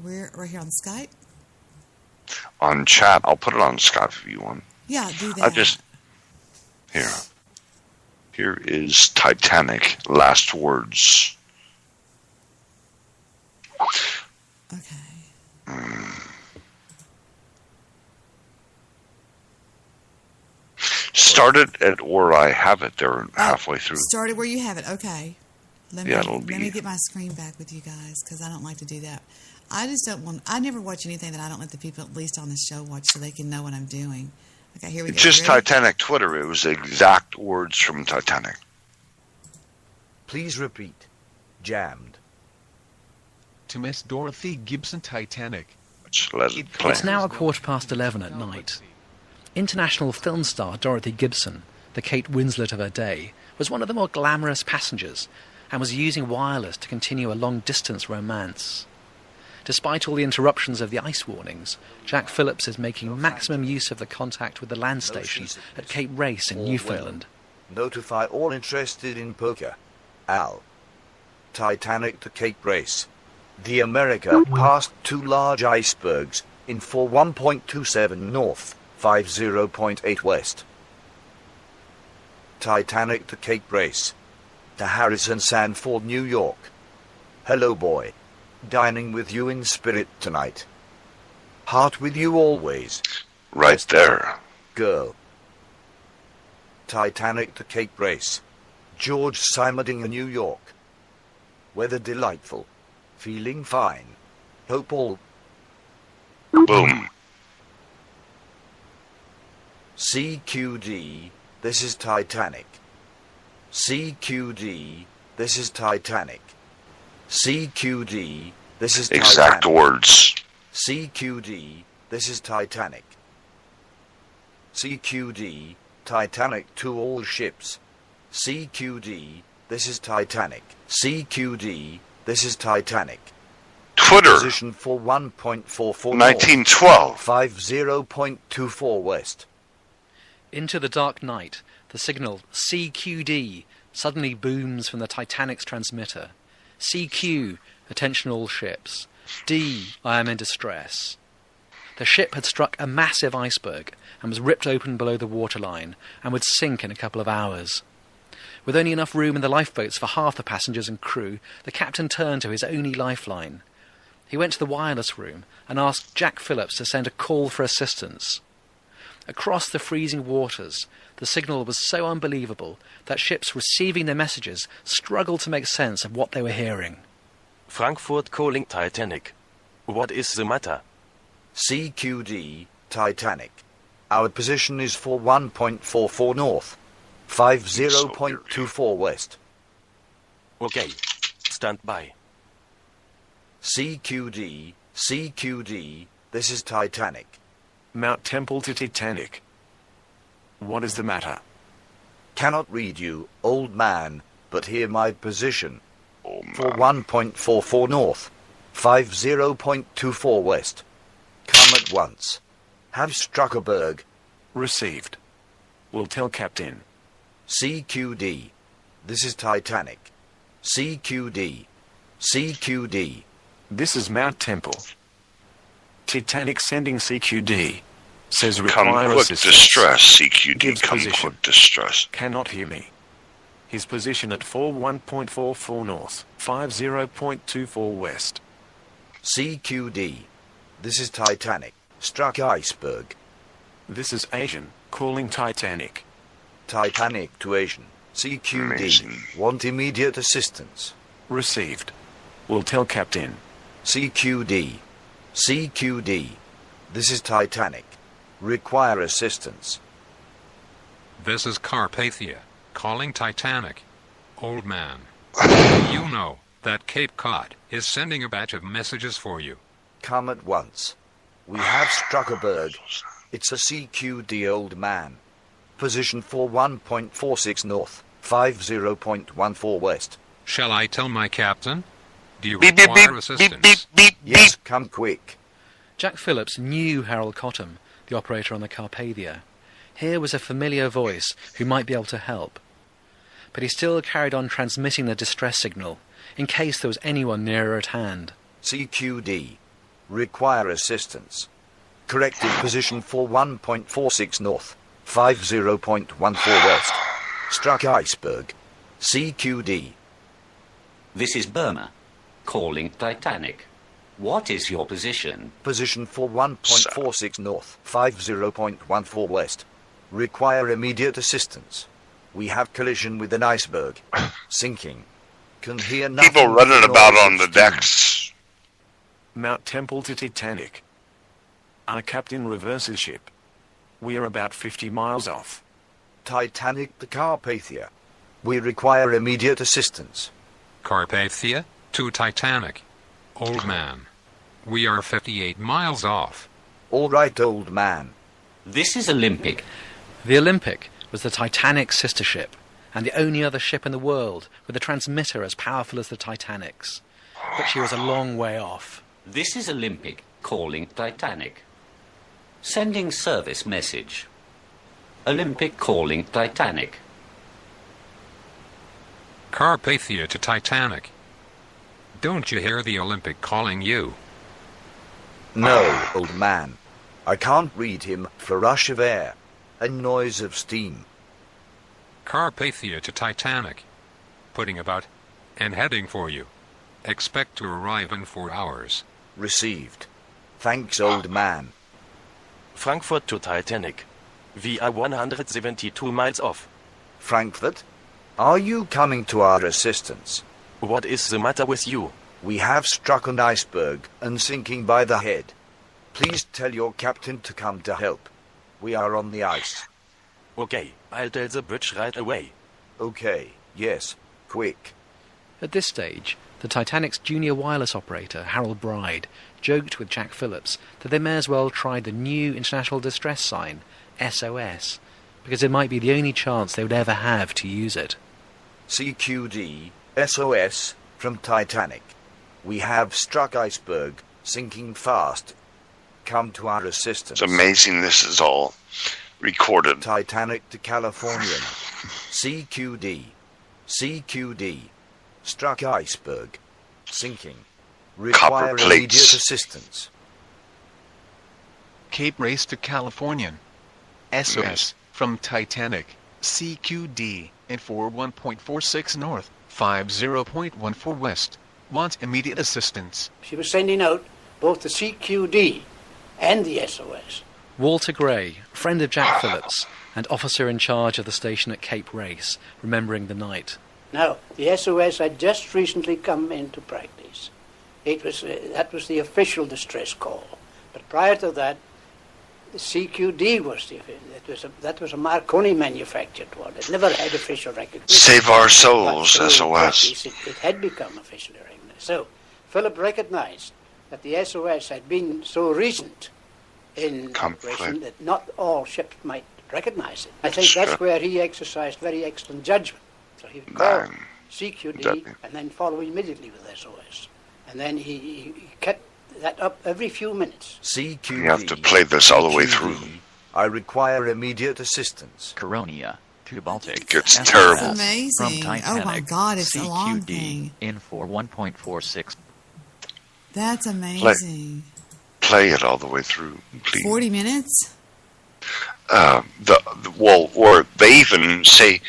Right here on Skype? On chat. I'll put it on Skype if you want. Yeah, do that. Here is Titanic, last words. Okay. Started at where I have it there halfway through. Started where you have it. Okay. Let me get my screen back with you guys because I don't like to do that. I just don't want. I never watch anything that I don't let the people, at least on the show, watch so they can know what I'm doing. Okay, here we go. Just Titanic Twitter. It was exact words from Titanic. Please repeat. Jammed. To Miss Dorothy Gibson Titanic. It's now 11:15 at night. International film star Dorothy Gibson, the Kate Winslet of her day, was one of the more glamorous passengers and was using wireless to continue a long-distance romance. Despite all the interruptions of the ice warnings, Jack Phillips is making maximum use of the contact with the land station at Cape Race in Newfoundland. Notify all interested in poker. Al. Titanic to Cape Race. The America passed 2 large icebergs in 41.27 north, 50.8 west. Titanic to Cape Race. To Harrison Sanford, New York. Hello, boy. Dining with you in spirit tonight. Heart with you always. Right there. Girl. Titanic to Cape Race. George Simarding, New York. Weather delightful. Feeling fine. Hope all. Boom. CQD, this is Titanic. CQD, this is Titanic. CQD, this is Titanic. Exact words. CQD, this is Titanic. CQD, Titanic to all ships. CQD, this is Titanic. CQD, this is Titanic. Twitter. Position for 1.44 1912. 50.24 west. Into the dark night, the signal CQD suddenly booms from the Titanic's transmitter. CQ, attention all ships. D, I am in distress. The ship had struck a massive iceberg and was ripped open below the waterline and would sink in a couple of hours. With only enough room in the lifeboats for half the passengers and crew, the captain turned to his only lifeline. He went to the wireless room and asked Jack Phillips to send a call for assistance. Across the freezing waters, the signal was so unbelievable that ships receiving their messages struggled to make sense of what they were hearing. Frankfurt calling Titanic. What is the matter? CQD, Titanic. Our position is for 1.44 north, 50.24 west. Okay, stand by. CQD, CQD, this is Titanic. Mount Temple to Titanic. What is the matter? Cannot read you, old man, but hear my position. For 1.44 north, 50.24 west. Come at once. Have struck a berg. Received. Will tell Captain. CQD. This is Titanic. CQD. CQD. This is Mount Temple. Titanic sending CQD. Says Come require quick assistance. distress, CQD. Gives Come position. quick distress. Cannot hear me. His position at 41.44 north, 50.24 west. CQD. This is Titanic. Struck iceberg. This is Asian, calling Titanic. Titanic to Asian. CQD. Amazing. Want immediate assistance. Received. Will tell Captain. CQD. CQD. This is Titanic. Require assistance. This is Carpathia, calling Titanic. Old man, you know that Cape Cod is sending a batch of messages for you. Come at once. We have struck a berg. It's a CQD, old man. Position for 1.46 north, 50.14 west. Shall I tell my captain? Do you Beep, beep, require beep, assistance? beep, beep, Yes, come quick. Jack Phillips knew Harold Cottam, the operator on the Carpathia. Here was a familiar voice who might be able to help. But he still carried on transmitting the distress signal, in case there was anyone nearer at hand. CQD. Require assistance. Corrected position for 1.46 north, 50.14 west. Struck iceberg. CQD. This is Burma, calling Titanic. What is your position? Position for 1.46 north, 50.14 west. Require immediate assistance. We have collision with an iceberg. Sinking. Can hear nothing. People running but about noise on of the steam. decks. Mount Temple to Titanic. Our captain reverses ship. We are about 50 miles off. Titanic to Carpathia. We require immediate assistance. Carpathia to Titanic. Old man, we are 58 miles off. All right, old man. This is Olympic. The Olympic was the Titanic's sister ship, and the only other ship in the world with a transmitter as powerful as the Titanic's. But she was a long way off. This is Olympic, calling Titanic. Sending service message. Olympic calling Titanic. Carpathia to Titanic. Don't you hear the Olympic calling you? No, old man. I can't read him for rush of air and noise of steam. Carpathia to Titanic. Putting about and heading for you. Expect to arrive in 4 hours. Received. Thanks, old man. Frankfurt to Titanic. We are 172 miles off. Frankfurt? Are you coming to our assistance? What is the matter with you? We have struck an iceberg and sinking by the head. Please tell your captain to come to help. We are on the ice. Okay, I'll tell the bridge right away. Okay, yes, quick. At this stage, the Titanic's junior wireless operator, Harold Bride, joked with Jack Phillips that they may as well try the new international distress sign, SOS, because it might be the only chance they would ever have to use it. CQD, SOS, from Titanic. We have struck iceberg, sinking fast. Come to our assistance. It's amazing this is all recorded. Titanic to California. CQD. CQD. Struck iceberg. Sinking. Require immediate assistance. Cape Race to Californian. SOS from Titanic. CQD in 41.46 north, 50.14 west. Want immediate assistance. She was sending out both the CQD and the SOS. Walter Gray, friend of Jack Phillips, and officer in charge of the station at Cape Race, remembering the night. Now, the SOS had just recently come into practice. That was the official distress call. But prior to that, the CQD was that was a Marconi manufactured one. It never had official recognition. Save our souls, SOS. It had become officially recognized. So, Philip recognized that the SOS had been so recent in operation that not all ships might recognize it. I think that's where he exercised very excellent judgment. So he would call CQD and then follow immediately with SOS. And then he kept that up every few minutes. CQD. You have to play this all the way through. I require immediate assistance. Coronia to Baltic. It gets terrible. That's amazing. From Titanic, oh my God, it's CQD a long thing. In for 1.46. That's amazing. Play it all the way through, please. 40 minutes? Or they even say,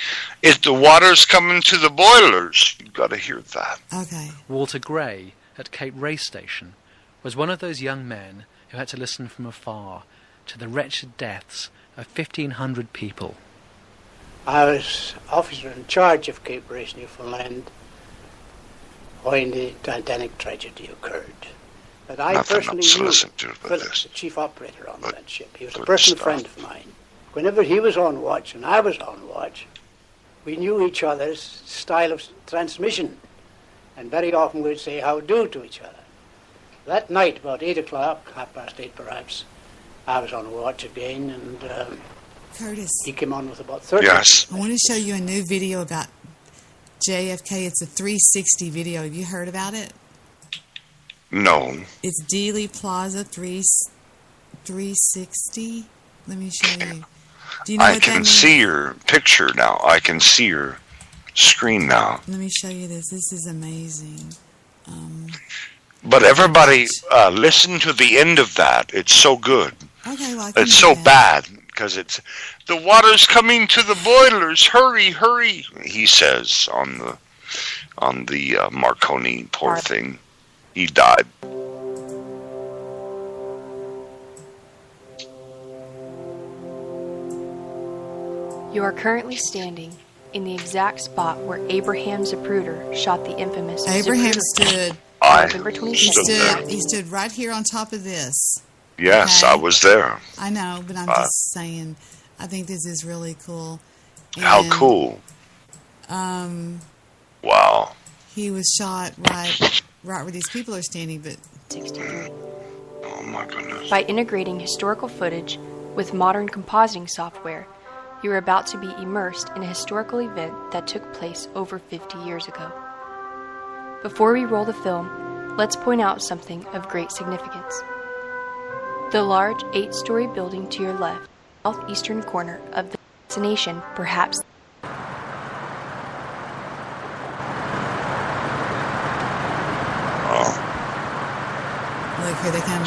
"Is the water's coming to the boilers?" You've got to hear that. Okay. Walter Gray at Cape Race Station was one of those young men who had to listen from afar to the wretched deaths of 1,500 people. I was officer in charge of Cape Race, Newfoundland, when the Titanic tragedy occurred. But I personally knew Philip, the chief operator on that ship. He was a personal friend of mine. Whenever he was on watch and I was on watch, we knew each other's style of transmission, and very often we'd say how do to each other. That night, about 8 o'clock, 8:30 perhaps, I was on watch again, and Curtis, he came on with about 30. Yes. I want to show you a new video about JFK. It's a 360 video. Have you heard about it? No. It's Dealey Plaza 360. Let me show you. Do you know I what that can means? see your picture now. I can see your screen now. Let me show you this. This is amazing. But everybody, listen to the end of that. It's so good. Okay, well, I can It's so bad because it's the water's coming to the boilers. Hurry, hurry! He says on the Marconi. Poor thing, he died. You are currently standing in the exact spot where Abraham Zapruder shot the infamous Abraham Zapruder. stood. November 22nd. He stood right here on top of this. Yes, Okay. I was there. I know, but I'm just saying. I think this is really cool. How And, cool! Wow. He was shot right where these people are standing, but 63. Oh my goodness. By integrating historical footage with modern compositing software, you are about to be immersed in a historical event that took place over 50 years ago. Before we roll the film, let's point out something of great significance. The large 8-story building to your left, southeastern corner of the destination, perhaps Here they come.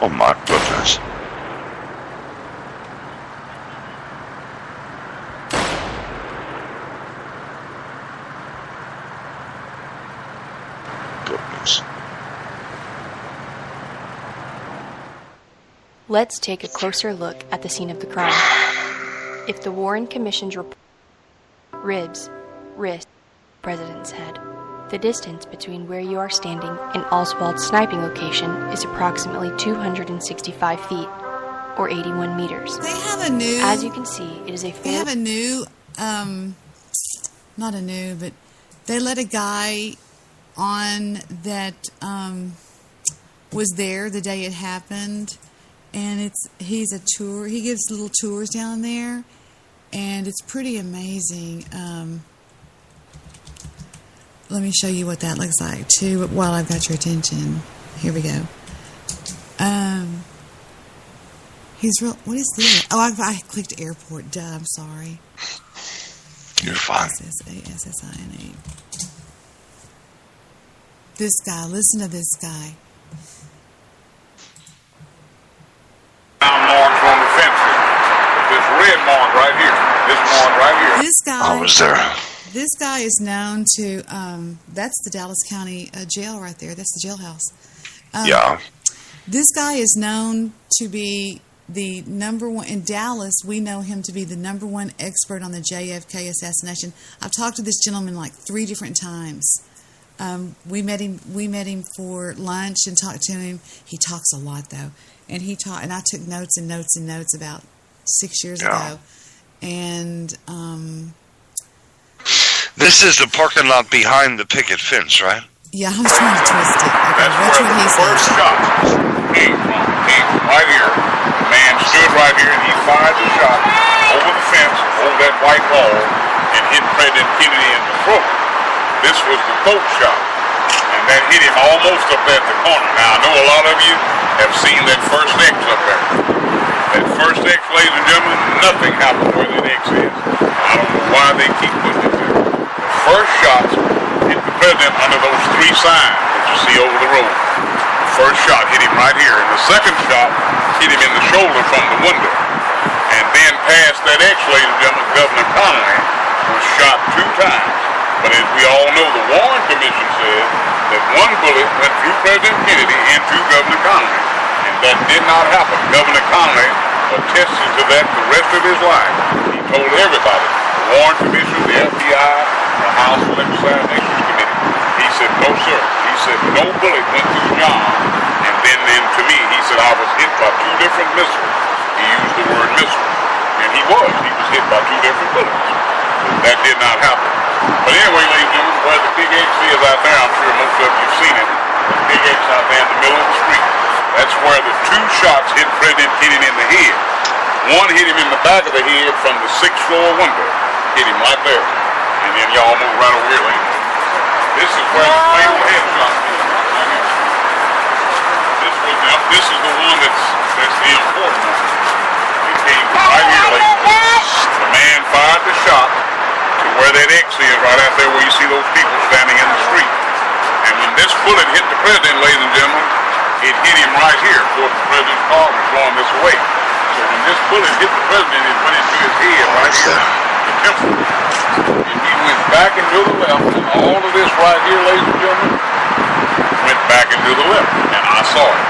Oh my goodness. Goodness. Let's take a closer look at the scene of the crime. If the Warren Commission's report ribs, wrist, president's head. The distance between where you are standing and Oswald's sniping location is approximately 265 feet, or 81 meters. They have a new... As you can see, it is a... They have a new, not a new, but they let a guy on that was there the day it happened, and he's a tour. He gives little tours down there, and it's pretty amazing. Let me show you what that looks like, too, while I've got your attention. Here we go. He's real... What is this? Oh, I clicked airport. Duh, I'm sorry. You're fine. SSINA. This guy. Listen to this guy. Marks on the fences. This red mark right here. This mark right here. This guy... I was there. This guy is known to, that's the Dallas County jail right there. That's the jailhouse. Yeah. This guy is known to be the number one, in Dallas, we know him to be the number one expert on the JFK assassination. I've talked to this gentleman like 3 different times. We met him for lunch and talked to him. He talks a lot though. And I took notes and notes and notes about 6 years ago. And, this is the parking lot behind the picket fence, right? Yeah, I was trying to twist it. Okay, that's where the first shot came from. Right here. The man stood right here and he fired the shot over the fence, over that white wall, and hit President Kennedy in the throat. This was the throat shot. And that hit him almost up at the corner. Now, I know a lot of you have seen that first X up there. That first X, ladies and gentlemen, nothing happened where that X is. I don't know why they keep putting it there. First shots hit the president under those 3 signs that you see over the road. The first shot hit him right here, and the second shot hit him in the shoulder from the window. And then past that X, ladies and gentlemen, Governor Connally was shot 2 times. But as we all know, the Warren Commission said that 1 bullet went through President Kennedy and to Governor Connally. And that did not happen. Governor Connally attested to that the rest of his life. He told everybody, the Warren Commission, the FBI, the House Select Nations Committee. He said, no, sir. He said, no bullet went through John. And then to me, he said, I was hit by 2 different missiles. He used the word missile. And he was hit by 2 different bullets. That did not happen. But anyway, ladies and gentlemen, where the big X is out there, I'm sure most of you have seen it. The big X out there in the middle of the street. That's where the 2 shots hit President Kennedy in the head. One hit him in the back of the head from the 6th floor window. Hit him right there. And then y'all move right over here, ladies. This is where the fatal headshot is. Right here. This is the one that's the important one. It came right here, ladies. The man fired the shot to where that X is, right out there where you see those people standing in the street. And when this bullet hit the president, ladies and gentlemen, it hit him right here. Of course, the president's car was going this way. So when this bullet hit the president, it went into his head right here, the temple. And he went back into the left, and all of this right here, ladies and gentlemen, went back into the left. And I saw it.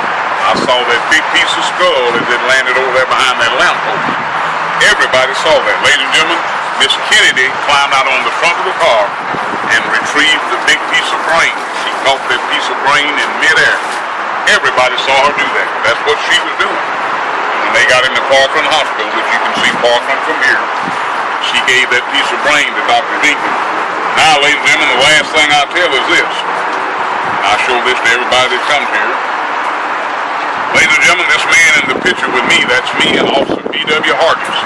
I saw that big piece of skull as it landed over there behind that lamppost. Everybody saw that. Ladies and gentlemen, Miss Kennedy climbed out on the front of the car and retrieved the big piece of brain. She caught that piece of brain in midair. Everybody saw her do that. That's what she was doing. When they got into Parkland Hospital, which you can see Parkland from here, she gave that piece of brain to Dr. Deacon. Now, ladies and gentlemen, the last thing I'll tell is this. I show this to everybody that comes here. Ladies and gentlemen, this man in the picture with me, that's me and Officer B.W. Hargis.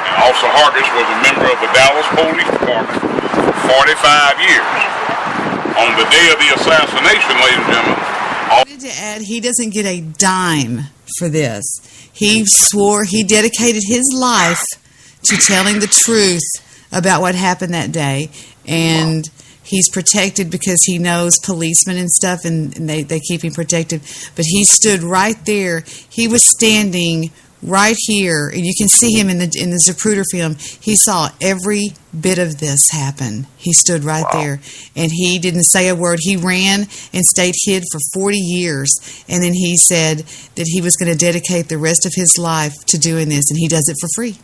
And Officer Hargis was a member of the Dallas Police Department for 45 years. On the day of the assassination, ladies and gentlemen, I wanted to add, he doesn't get a dime for this. He swore he dedicated his life to telling the truth about what happened that day, and he's protected because he knows policemen and stuff, and they keep him protected. But he stood right there. He was standing right here, and you can see him in the Zapruder film. He saw every bit of this happen. He stood right there, and he didn't say a word. He ran and stayed hid for 40 years, and then he said that he was going to dedicate the rest of his life to doing this, and he does it for free.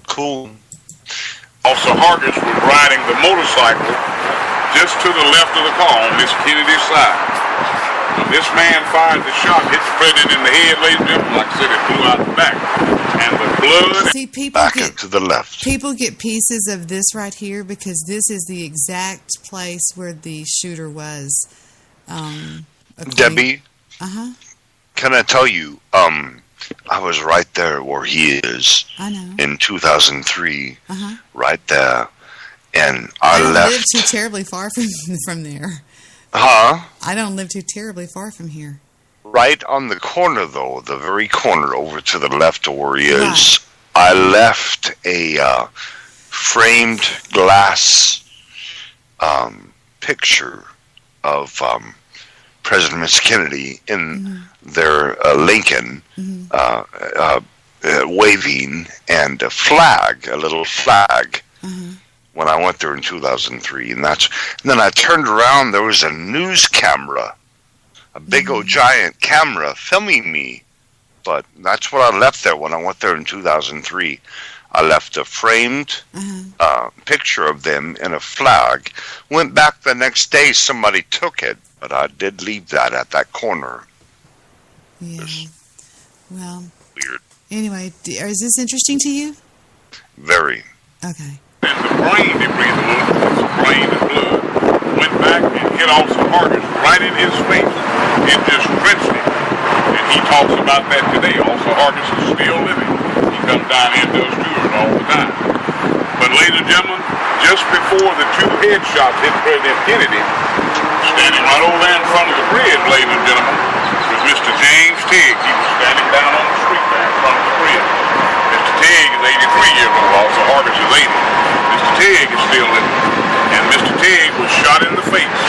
Cool. Also, Hargis was riding the motorcycle just to the left of the car on Miss Kennedy's side. When this man fired the shot, hit the president in the head, ladies and gentlemen. Like I said, it flew out the back. And the blood... See, people back into the left. People get pieces of this right here because this is the exact place where the shooter was. Debbie, can I tell you, I was right there where he is. I know. In 2003, right there. And I don't left... live too terribly far from there. Huh? I don't live too terribly far from here. Right on the corner, though, the very corner over to the left of where he is, I left a framed glass picture of President Miss Kennedy in their Lincoln waving, and a flag, a little flag. When I went there in 2003, and then I turned around, there was a news camera, a big old giant camera filming me, but that's what I left there when I went there in 2003. I left a framed picture of them in a flag. Went back the next day, somebody took it, but I did leave that at that corner. Yeah. Well, weird. Anyway, is this interesting to you? Very. Okay. And the brain debris, the brain and blood, went back and hit Officer Hargis right in his face. It just drenched him. And he talks about that today. Officer Hargis is still living. He comes down here and does tours all the time. But ladies and gentlemen, just before the two headshots hit President Kennedy, standing right over there in front of the bridge, ladies and gentlemen, was Mr. James Tigg. He was standing down on the street there in front of the bridge. Mr. Tigg is 83 years old. Officer Hargis is 80. Mr. Tigg is still living. And Mr. Tigg was shot in the face.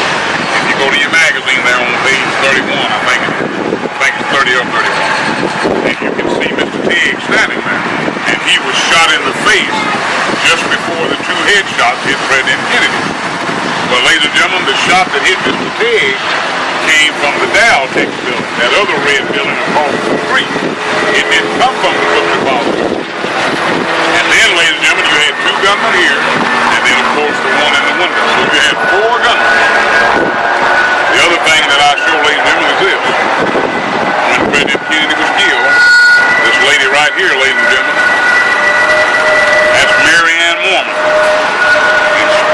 If you go to your magazine there on page 31, I think it's 30 or 31. And you can see Mr. Tigg standing there. And he was shot in the face just before the two headshots hit President Kennedy. Well, ladies and gentlemen, the shot that hit Mr. Tigg came from the Dow Tech building, that other red building across the street. It didn't come from the book depository. And then, ladies and gentlemen, you had two gunmen here, and then, of course, the one in the window. So you had four gunmen. The other thing that I show, ladies and gentlemen, is this. When President Kennedy was killed, this lady right here, ladies and gentlemen, that's Mary Ann Mormon.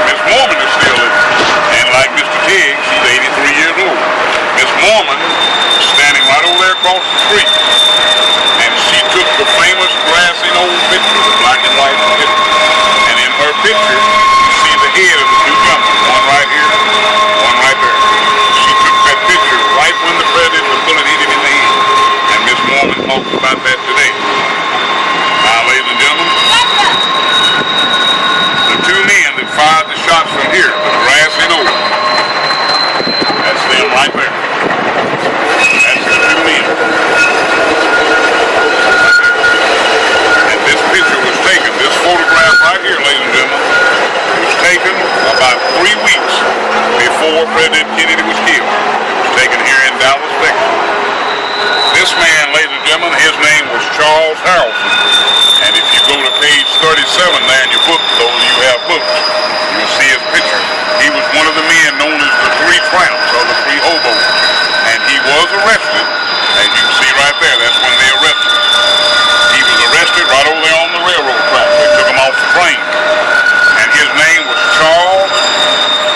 Miss Mormon is still living. And like Mr. Tigg, she's 83 years old. Miss Mormon is standing right over there across the street. And she took the famous grassy old picture, the black and white picture. And in her picture, you see the head of the two gunmen. One right here, one right there. She took that picture right when the president, the bullet hit him in the head. And Miss Mormon talks about that today. Now, ladies and gentlemen, the two men that fired the shots from here, the grassy knoll, that's them right there. That's the two men. And this picture was taken, this photograph right here, ladies and gentlemen, was taken about 3 weeks before President Kennedy was killed. It was taken here in Dallas, Texas. This man, ladies and gentlemen, his name was Charles Harrelson. And if you go to page 37 there in your book, those of you who have books, you'll see his picture. He was one of the men known as the Three Tramps, or the Three Hobos. And he was arrested, as you can see right there, that's when they arrested him. He was arrested right over there on the railroad track. They took him off the train. And his name was Charles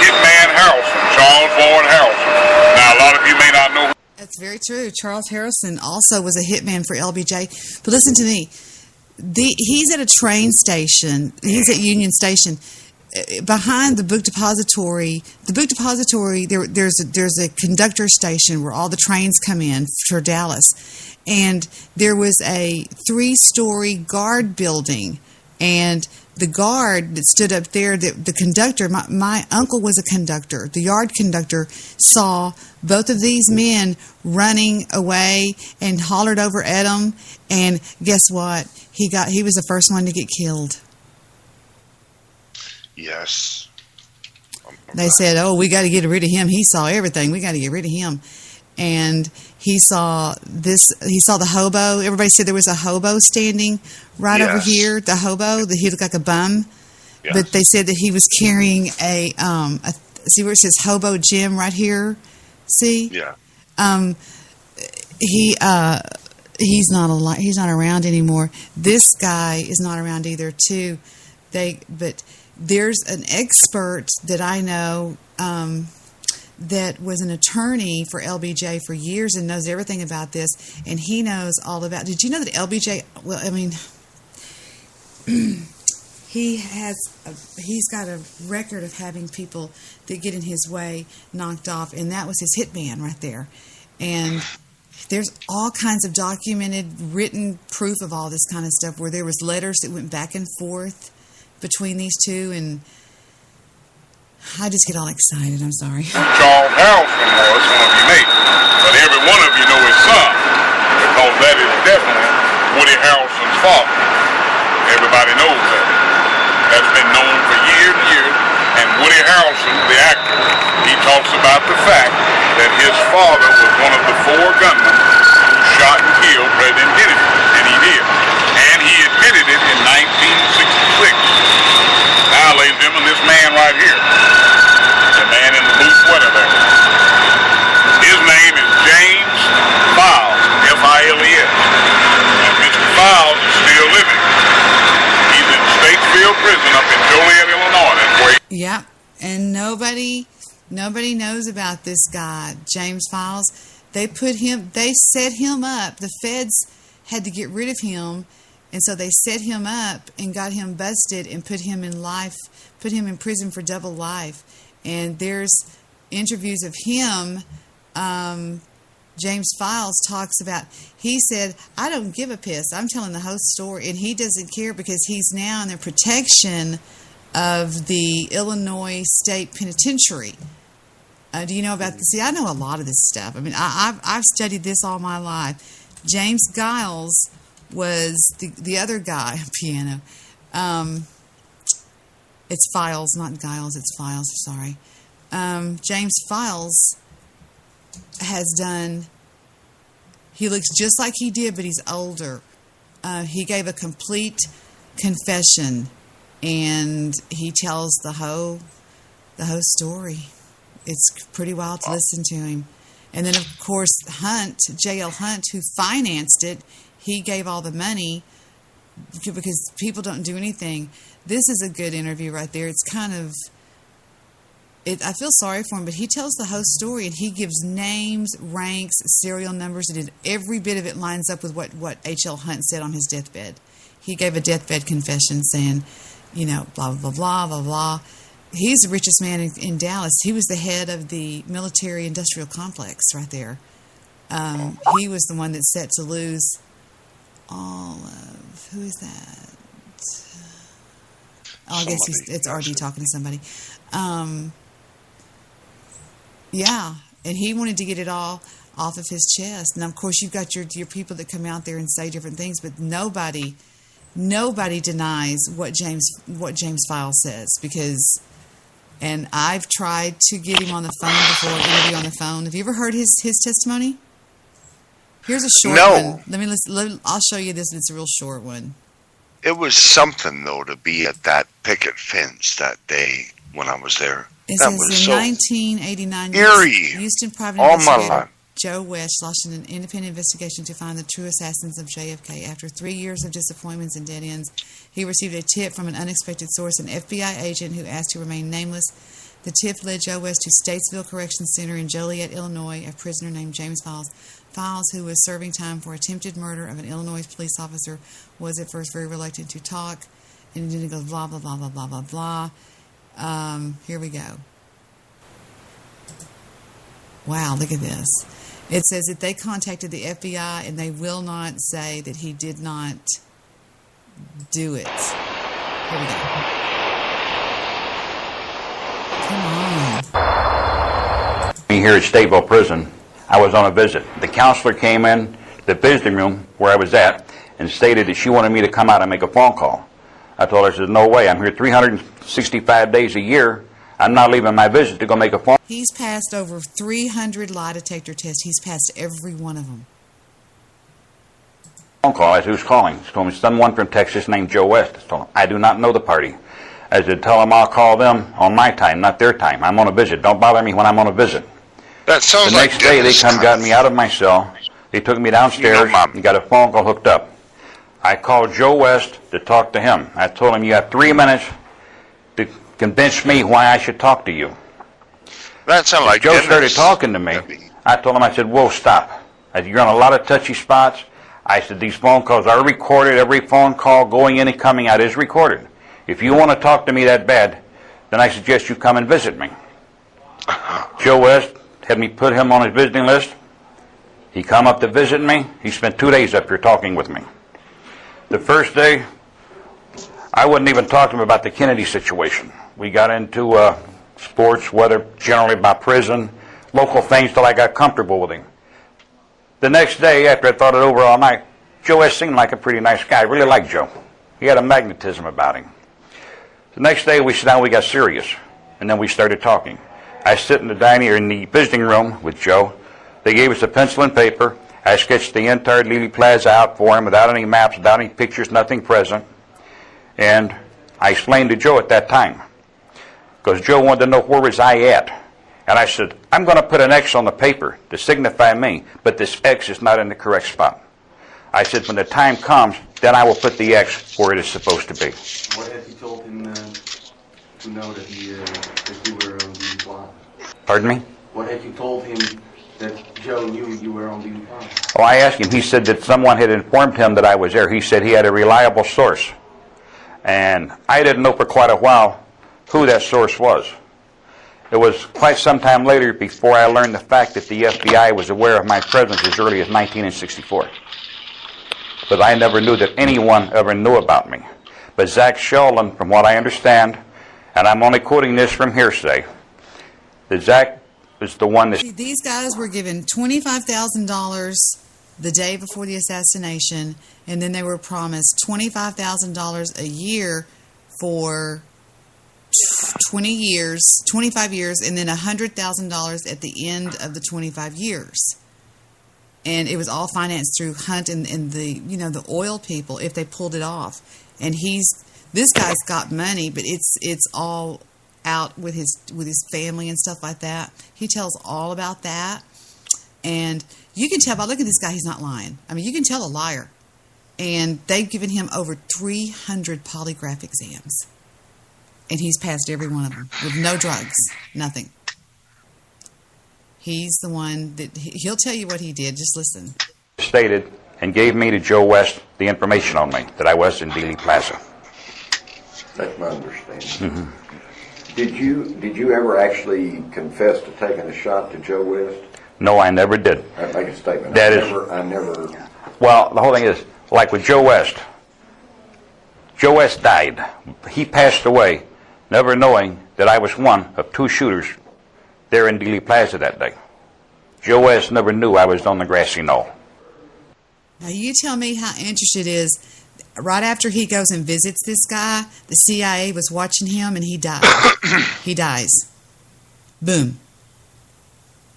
Hitman Harrelson, Charles Ward Harrelson. Now, a lot of you may not know. That's very true. Charles Harrison also was a hitman for LBJ. But listen to me. He's at a train station. He's at Union Station. Behind the book depository, there's a conductor station where all the trains come in for Dallas. And there was a 3-story guard building And the guard that stood up there, the conductor, my uncle was a conductor. The yard conductor saw both of these men running away and hollered over at them. And guess what? He was the first one to get killed. Yes. They said, "Oh, we got to get rid of him. He saw everything. We got to get rid of him." And he saw this. He saw the hobo. Everybody said there was a hobo standing right over here. The hobo, that he looked like a bum. Yes. But they said that he was carrying a see where it says Hobo Jim right here. See? Yeah. He's not alive. He's not around anymore. This guy is not around either, too. But there's an expert that I know that was an attorney for LBJ for years and knows everything about this, and he knows all about. Did you know that LBJ? Well, I mean, he's got a record of having people that get in his way knocked off, and that was his hitman right there. And there's all kinds of documented, written proof of all this kind of stuff, where there was letters that went back and forth between these two, and I just get all excited. I'm sorry. Charles Harrelson was one of your mates, but every one of you know his son, because that is definitely Woody Harrelson's father. Everybody knows that. That's been known for years and years, and Woody Harrelson, the actor, he talks about the fact that his father was one of the 4 gunmen who shot and killed President Kennedy, and he did. And he admitted it in 1966. Now, ladies and gentlemen, this man right here, the man in the blue sweater there, his name is James Files, F-I-L-E-S. And Mr. Files is still living. He's in Statesville Prison up in Joliet, Illinois. That's where yeah, and nobody knows about this guy, James Files. They set him up. The feds had to get rid of him. And so they set him up and got him busted and put him in prison for double life. And there's interviews of him. James Files talks about, he said, "I don't give a piss. I'm telling the whole story." And he doesn't care because he's now in the protection of the Illinois State Penitentiary. Do you know about this? See, I know a lot of this stuff. I mean, I've studied this all my life. James Giles was the other guy, piano. It's Files, not Giles, it's Files, sorry. James Files has done, he looks just like he did, but he's older. He gave a complete confession, and he tells the whole story. It's pretty wild to listen to him. And then, of course, Hunt, J.L. Hunt, who financed it, he gave all the money because people don't do anything. This is a good interview right there. It's kind of, I feel sorry for him, but he tells the whole story, and he gives names, ranks, serial numbers, and every bit of it lines up with what H.L. Hunt said on his deathbed. He gave a deathbed confession saying, blah, blah, blah, blah, blah. He's the richest man in Dallas. He was the head of the military-industrial complex right there. He was the one that's set to lose all of, who is that? I guess it's RD talking to somebody. Yeah, and he wanted to get it all off of his chest. And of course, you've got your people that come out there and say different things, but nobody denies what James Files says, because. And I've tried to get him on the phone before, interview on the phone. Have you ever heard his testimony? Here's a short one. I'll show you this. It's a real short one. It was something, though, to be at that picket fence that day when I was there. It that says was in so 1989, eerie. Houston private All my investigator life. Joe West launched an independent investigation to find the true assassins of JFK. After 3 years of disappointments and dead ends, he received a tip from an unexpected source, an FBI agent who asked to remain nameless. The tip led Joe West to Statesville Correction Center in Joliet, Illinois. A prisoner named James Files, who was serving time for attempted murder of an Illinois police officer, was at first very reluctant to talk. And then it goes blah, blah, blah, blah, blah, blah, blah. Here we go. Wow, look at this. It says that they contacted the FBI and they will not say that he did not do it. Here we go. Come on. Here at Stateville Prison, I was on a visit. The counselor came in the visiting room where I was at and stated that she wanted me to come out and make a phone call. I told her, I said, no way. I'm here 365 days a year. I'm not leaving my visit to go make a phone. He's passed over 300 lie detector tests. He's passed every one of them. Phone call. I said, who's calling? She told me someone from Texas named Joe West. I told him, I do not know the party. I said, tell them I'll call them on my time, not their time. I'm on a visit. Don't bother me when I'm on a visit. That sounds the like next day, they got me out of my cell. They took me downstairs and got a phone call hooked up. I called Joe West to talk to him. I told him, you have 3 minutes to convince me why I should talk to you. That sounds like Joe started talking to me. I told him, I said, whoa, stop. I said, you're on a lot of touchy spots. I said, these phone calls are recorded. Every phone call going in and coming out is recorded. If you want to talk to me that bad, then I suggest you come and visit me. Joe West had me put him on his visiting list. He come up to visit me. He spent 2 days up here talking with me. The first day, I wouldn't even talk to him about the Kennedy situation. We got into sports, weather, generally about prison, local things till I got comfortable with him. The next day, after I thought it over all night, Joe West seemed like a pretty nice guy. I really liked Joe. He had a magnetism about him. The next day, we sat down, we got serious, and then we started talking. I sit in the visiting room with Joe. They gave us a pencil and paper. I sketched the entire Lily Plaza out for him without any maps, without any pictures, nothing present. And I explained to Joe at that time, because Joe wanted to know where was I at. And I said, I'm going to put an X on the paper to signify me, but this X is not in the correct spot. I said, when the time comes, then I will put the X where it is supposed to be. What had you told him to know that you were on the plot? Pardon me? What had you told him that Joe knew you were on the plot? Oh, I asked him. He said that someone had informed him that I was there. He said he had a reliable source. And I didn't know for quite a while who that source was. It was quite some time later before I learned the fact that the FBI was aware of my presence as early as 1964. But I never knew that anyone ever knew about me. But Zach Sheldon, from what I understand, and I'm only quoting this from hearsay, that Zach is the one that... These guys were given $25,000 the day before the assassination, and then they were promised $25,000 a year for 25 years, and then $100,000 at the end of the 25 years. And it was all financed through Hunt and the oil people if they pulled it off. And this guy's got money, but it's all out with his family and stuff like that. He tells all about that, and you can tell by looking at this guy, he's not lying. I mean, you can tell a liar. And they've given him over 300 polygraph exams, and he's passed every one of them with no drugs, nothing. He's the one that he'll tell you what he did. Just listen. Stated and gave me to Joe West the information on me that I was in Dealey Plaza. That's my understanding. Mm-hmm. Did you ever actually confess to taking a shot to Joe West? No, I never did. I make a statement. I never. Well, the whole thing is like with Joe West. Joe West died. He passed away, never knowing that I was one of two shooters there in Dealey Plaza that day. Joe West never knew I was on the grassy knoll. Now you tell me how interesting it is. Right after he goes and visits this guy, the CIA was watching him and he died. He dies. Boom.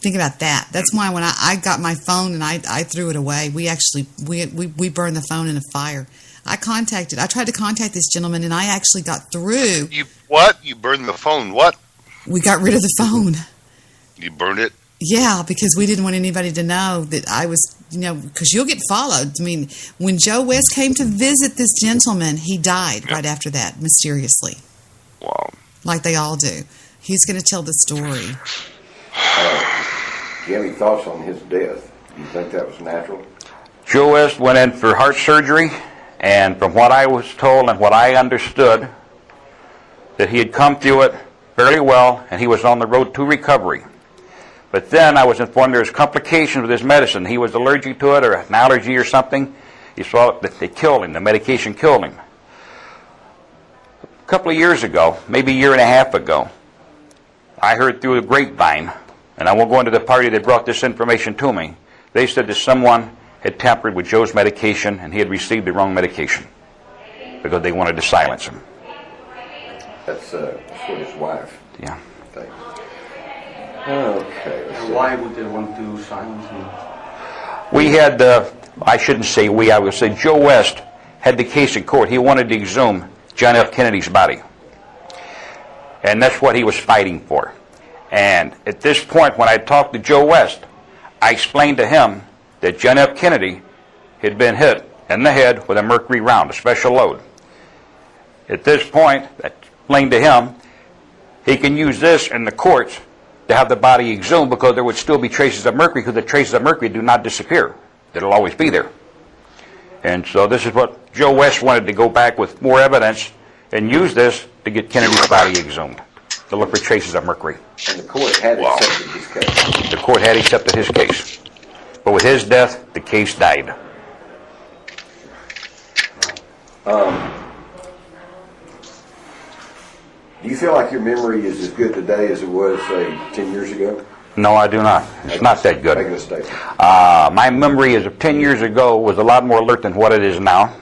Think about that. That's why when I got my phone and I threw it away, we burned the phone in a fire. I tried to contact this gentleman and I actually got through. You what? You burned the phone. What? We got rid of the phone. You burned it? Yeah, because we didn't want anybody to know that I was, because you'll get followed. I mean, when Joe West came to visit this gentleman, he died right after that, mysteriously. Wow. Like they all do. He's going to tell the story. Do you have any thoughts on his death? Do you think that was natural? Joe West went in for heart surgery, and from what I was told and what I understood, that he had come through it fairly well, and he was on the road to recovery. But then I was informed there was complications with his medicine. He was allergic to it, or an allergy or something. He saw that they killed him. The medication killed him. couple of years ago, maybe a year and a half ago, I heard through a grapevine, and I won't go into the party that brought this information to me, they said that someone had tampered with Joe's medication and he had received the wrong medication because they wanted to silence him. That's what his wife. Yeah. Thinks. Okay. Why would they want to silence him? We had, I shouldn't say we, I would say Joe West had the case in court. He wanted to exhume John F. Kennedy's body. And that's what he was fighting for. And at this point, when I talked to Joe West, I explained to him that John F. Kennedy had been hit in the head with a mercury round, a special load. At this point, I explained to him he can use this in the courts to have the body exhumed because there would still be traces of mercury, because the traces of mercury do not disappear. It'll always be there. And so this is what Joe West wanted to go back with more evidence and use this to get Kennedy's body exhumed, to look for traces of mercury. And the court had accepted his case. The court had accepted his case. But with his death, the case died. Do you feel like your memory is as good today as it was, say, 10 years ago? No, I do not. It's not that good. Make a statement. My memory as of 10 years ago was a lot more alert than what it is now.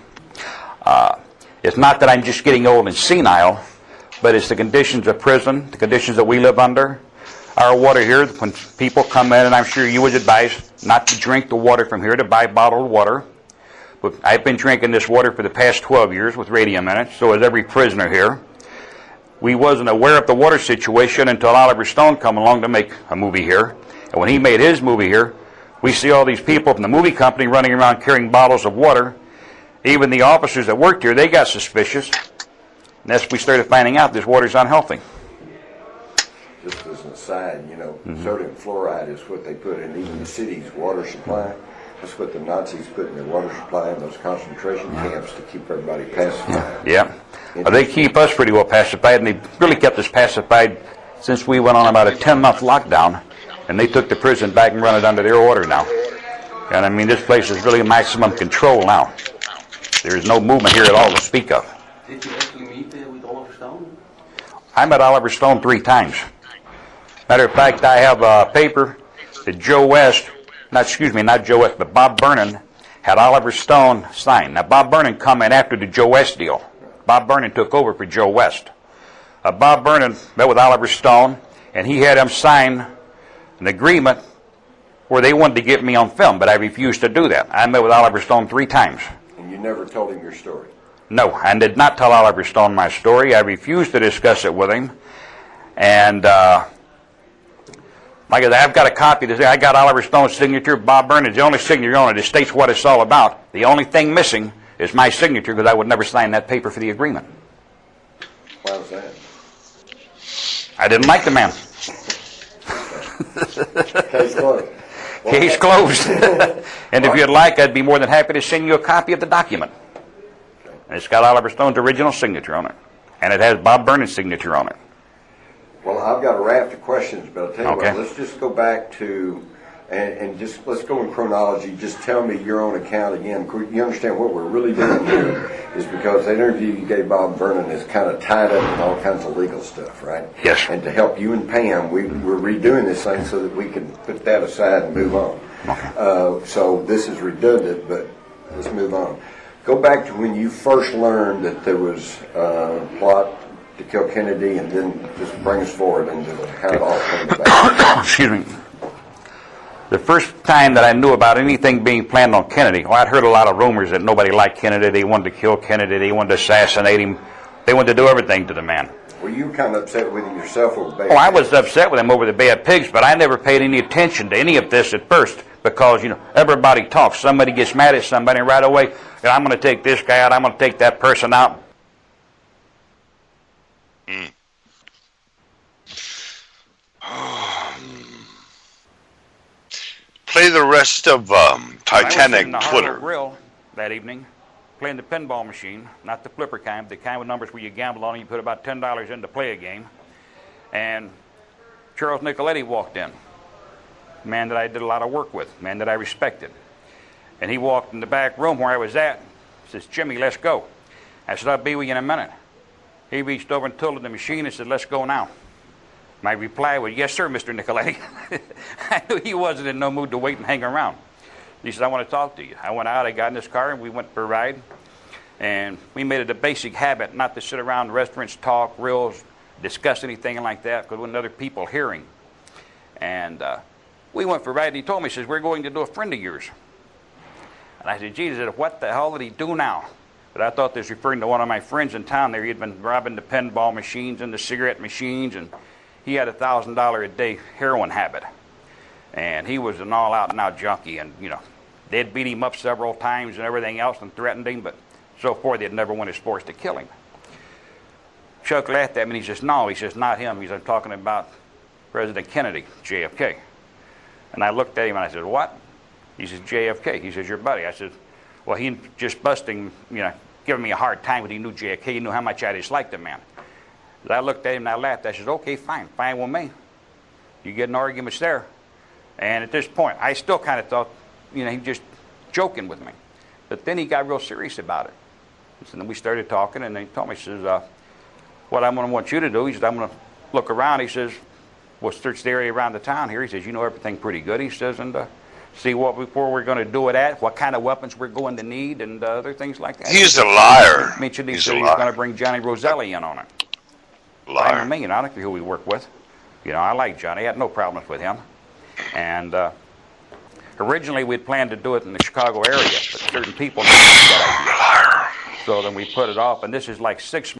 It's not that I'm just getting old and senile, but it's the conditions of prison, the conditions that we live under. Our water here, when people come in, and I'm sure you would advise not to drink the water from here, to buy bottled water. But I've been drinking this water for the past 12 years with radium in it, so has every prisoner here. We wasn't aware of the water situation until Oliver Stone come along to make a movie here. And when he made his movie here, we see all these people from the movie company running around carrying bottles of water. Even the officers that worked here, they got suspicious. And that's when we started finding out this water's unhealthy. Just as an aside, sodium fluoride is what they put in even the city's water supply. That's what the Nazis put in their water supply in those concentration camps to keep everybody pacified. Yeah. Well, they keep us pretty well pacified, and they really kept us pacified since we went on about a 10-month lockdown, and they took the prison back and run it under their order now. And I mean, this place is really maximum control now. There is no movement here at all to speak of. Did you actually meet with Oliver Stone? I met Oliver Stone 3 times. Matter of fact, I have a paper that Joe West, not Joe West, but Bob Vernon had Oliver Stone sign. Now, Bob Vernon come in after the Joe West deal. Bob Vernon took over for Joe West. Bob Vernon met with Oliver Stone, and he had him sign an agreement where they wanted to get me on film, but I refused to do that. I met with Oliver Stone 3 times. And you never told him your story? No, I did not tell Oliver Stone my story. I refused to discuss it with him. And like I said, I've got a copy. I got Oliver Stone's signature. Bob Vernon's the only signature on it. It states what it's all about. The only thing missing is my signature, because I would never sign that paper for the agreement. Why was that? I didn't like the man. Case closed. Case closed. And if you'd like, I'd be more than happy to send you a copy of the document. And it's got Oliver Stone's original signature on it. And it has Bob Vernon's signature on it. Well, I've got a raft of questions, but I'll tell you Okay. what, let's just go back to, and just let's go in chronology. Just tell me your own account again. You understand what we're really doing here is because the interview you gave Bob Vernon is kind of tied up in all kinds of legal stuff, right? Yes. And to help you and Pam, we're redoing this thing so that we can put that aside and move on. Okay. So this is redundant, but let's move on. Go back to when you first learned that there was a plot to kill Kennedy, and then just bring us forward into how it all came about. Excuse me. The first time that I knew about anything being planned on Kennedy, I'd heard a lot of rumors that nobody liked Kennedy. They wanted to kill Kennedy. They wanted to assassinate him. They wanted to do everything to the man. Were you kind of upset with him yourself over Bay? Oh, I was upset with him over the Bay of Pigs, but I never paid any attention to any of this at first because, everybody talks. Somebody gets mad at somebody, and right away, I'm going to take this guy out. I'm going to take that person out. Play the rest of Titanic I was in the Twitter. Harlow Grill that evening, playing the pinball machine, not the flipper kind, the kind with numbers where you gamble on and you put about $10 in to play a game. And Charles Nicoletti walked in, a man that I did a lot of work with, a man that I respected. And he walked in the back room where I was at, says, "Jimmy, let's go." I said, "I'll be with you in a minute." He reached over and tilted the machine and said, "Let's go now." My reply was, "Yes, sir, Mr. Nicoletti." I knew he wasn't in no mood to wait and hang around. He said, "I want to talk to you." I went out, I got in his car, and we went for a ride. And we made it a basic habit not to sit around restaurants, talk, reels, discuss anything like that, because when other people hearing. And we went for a ride, and he told me, he says, "We're going to do a friend of yours." And I said, "Jesus, what the hell did he do now?" But I thought this was referring to one of my friends in town there. He had been robbing the pinball machines and the cigarette machines, and he had a $1,000 a day heroin habit. And he was an all-out-and-out junkie, and, you know, they'd beat him up several times and everything else and threatened him, but so far they'd never went as far as to kill him. Chuck laughed at me, and he says, "No," he says, "not him." He says, "I'm talking about President Kennedy, JFK." And I looked at him, and I said, "What?" He says, "JFK." He says, "Your buddy." I said, "Well, he just busting, you know, giving me a hard time when he knew JFK. He knew how much I disliked the man." I looked at him and I laughed. I said, "Okay, fine with me. You get in arguments there." And at this point, I still kind of thought, you know, he was just joking with me. But then he got real serious about it. And then we started talking, and he told me, he says, "What I'm going to want you to do," he said, "I'm going to look around." He says, "We'll search the area around the town here." He says, "You know everything pretty good," he says, "and see where we're going to do it at, what kind of weapons we're going to need, and other things like that." He's a liar. He mentioned he said he was going to bring Johnny Roselli in on it. Liar. Fine with me, and I don't care who we work with. You know, I like Johnny. I had no problems with him. And originally we'd planned to do it in the Chicago area, but certain people didn't like that idea. So then we put it off, and this is like 6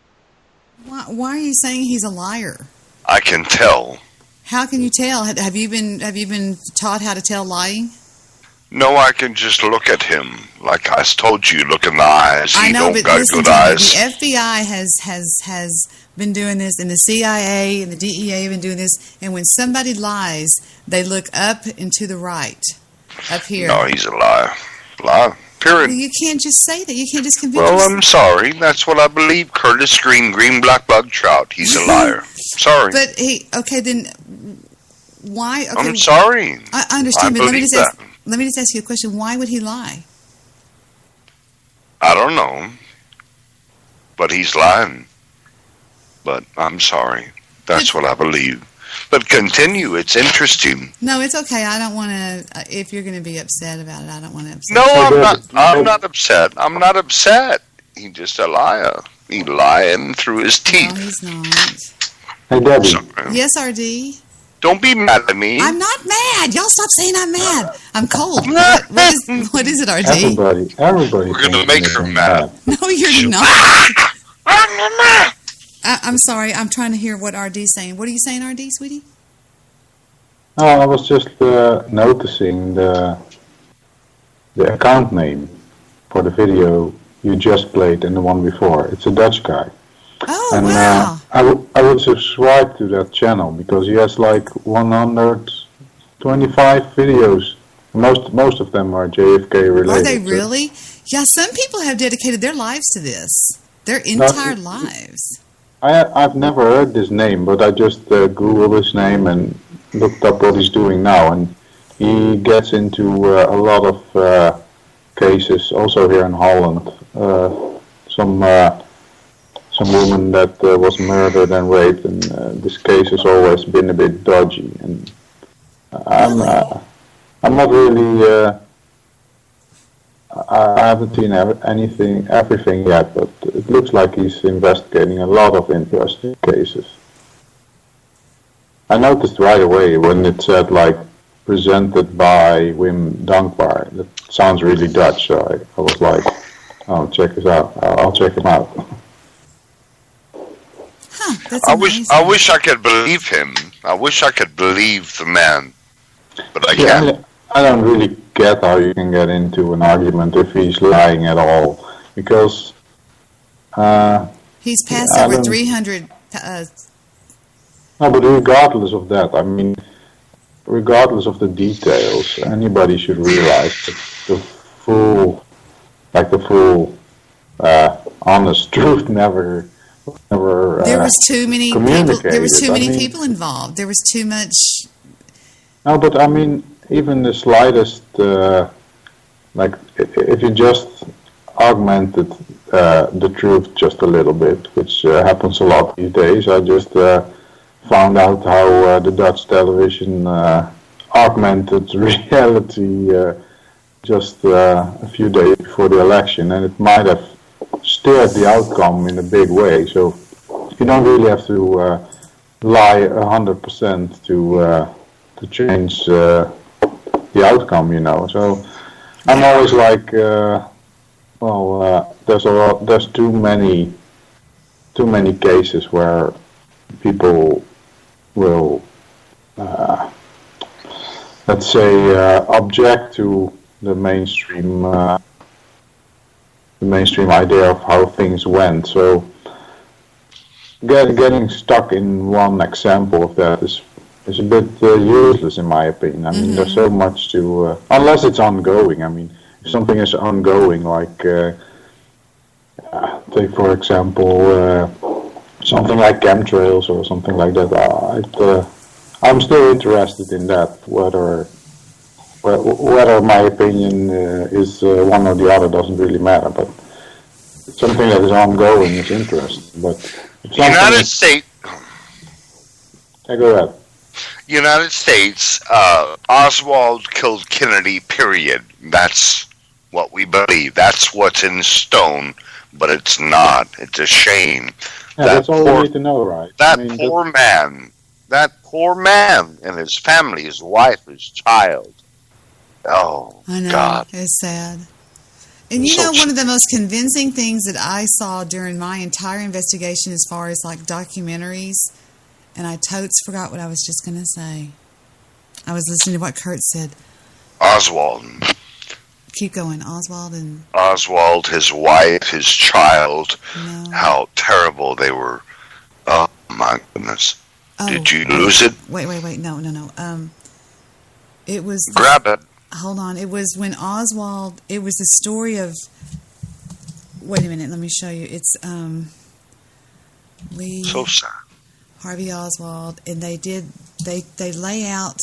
months. Why are you saying he's a liar? I can tell. How can you tell? Have you been taught how to tell lying? No, I can just look at him. Like I told you, look in the eyes. I know, don't but got listen good to me. eyes. The FBI has been doing this, and the CIA and the DEA have been doing this. And when somebody lies, they look up and to the right, up here. No, he's a liar. Liar. Period. Well, you can't just say that. You can't just convince. Well, I'm sorry. That's what I believe. Curtis Green, black bug trout. He's a liar. Sorry. But okay, then why? Okay, I'm sorry. I understand, but let me that. just ask you a question. Why would he lie? I don't know. But he's lying. But I'm sorry. That's what I believe. But continue. It's interesting. No, it's okay. I don't want to. If you're going to be upset about it, I don't want to upset. No, I'm not. I'm not upset. I'm not upset. He's just a liar. He's lying through his teeth. No, he's not. Hey, Debbie. Yes, RD. Don't be mad at me. I'm not mad. Y'all stop saying I'm mad. I'm cold. What is it, RD? Everybody. We're gonna make her mad. No, you're not. I'm sorry. I'm trying to hear what RD's saying. What are you saying, RD, sweetie? Oh, I was just noticing the account name for the video you just played and the one before. It's a Dutch guy. Oh, and, wow. I would subscribe to that channel because he has like 125 videos. Most of them are JFK related. Are they really? Yeah, some people have dedicated their lives to this. Their entire lives. I've never heard this name, but I just Googled his name and looked up what he's doing now. And he gets into a lot of cases, also here in Holland. Some woman that was murdered and raped, and this case has always been a bit dodgy. And I'm not really. I haven't seen everything yet, but it looks like he's investigating a lot of interesting cases. I noticed right away when it said like presented by Wim Dankbaar. That sounds really Dutch, so I was like, oh, check this out. I'll check him out. Huh, that's I wish I could believe him. I wish I could believe the man, but I can't. I don't really get how you can get into an argument if he's lying at all, because he's passed over 300. No, but regardless of that, I mean, regardless of the details, anybody should realize that the full honest truth never. There was too many people. There was too many people involved. There was too much. No, but I mean, even the slightest, like if you just augmented the truth just a little bit, which happens a lot these days. I just found out how the Dutch television augmented reality just a few days before the election, and it might have steered the outcome in a big way. So you don't really have to lie 100% to change the outcome, you know. So I'm always like, there's too many cases where people will, let's say, object to the mainstream idea of how things went. So getting stuck in one example of that is a bit useless, in my opinion. I mean, there's so much to, unless it's ongoing. I mean, if something is ongoing, like take for example something like chemtrails or something like that, I'm still interested in that, whether my opinion is one or the other doesn't really matter, but something that is ongoing is interesting. But United States. Go ahead. United States, Oswald killed Kennedy, period. That's what we believe. That's what's in stone, but it's not. It's a shame. Yeah, that's all we need to know, right? That poor man and his family, his wife, his child. Oh, I know. God. It's sad. And you know, one of the most convincing things that I saw during my entire investigation as far as like documentaries, and I totes forgot what I was just going to say. I was listening to what Kurt said. Oswald. Keep going. Oswald, his wife, his child. No. How terrible they were. Oh, my goodness. Oh, did you lose it? Wait. No. It was... Grab it. Hold on. It was when Oswald... It was the story of... Wait a minute. Let me show you. It's... Lee... So sad. Harvey Oswald. And they did... They lay out...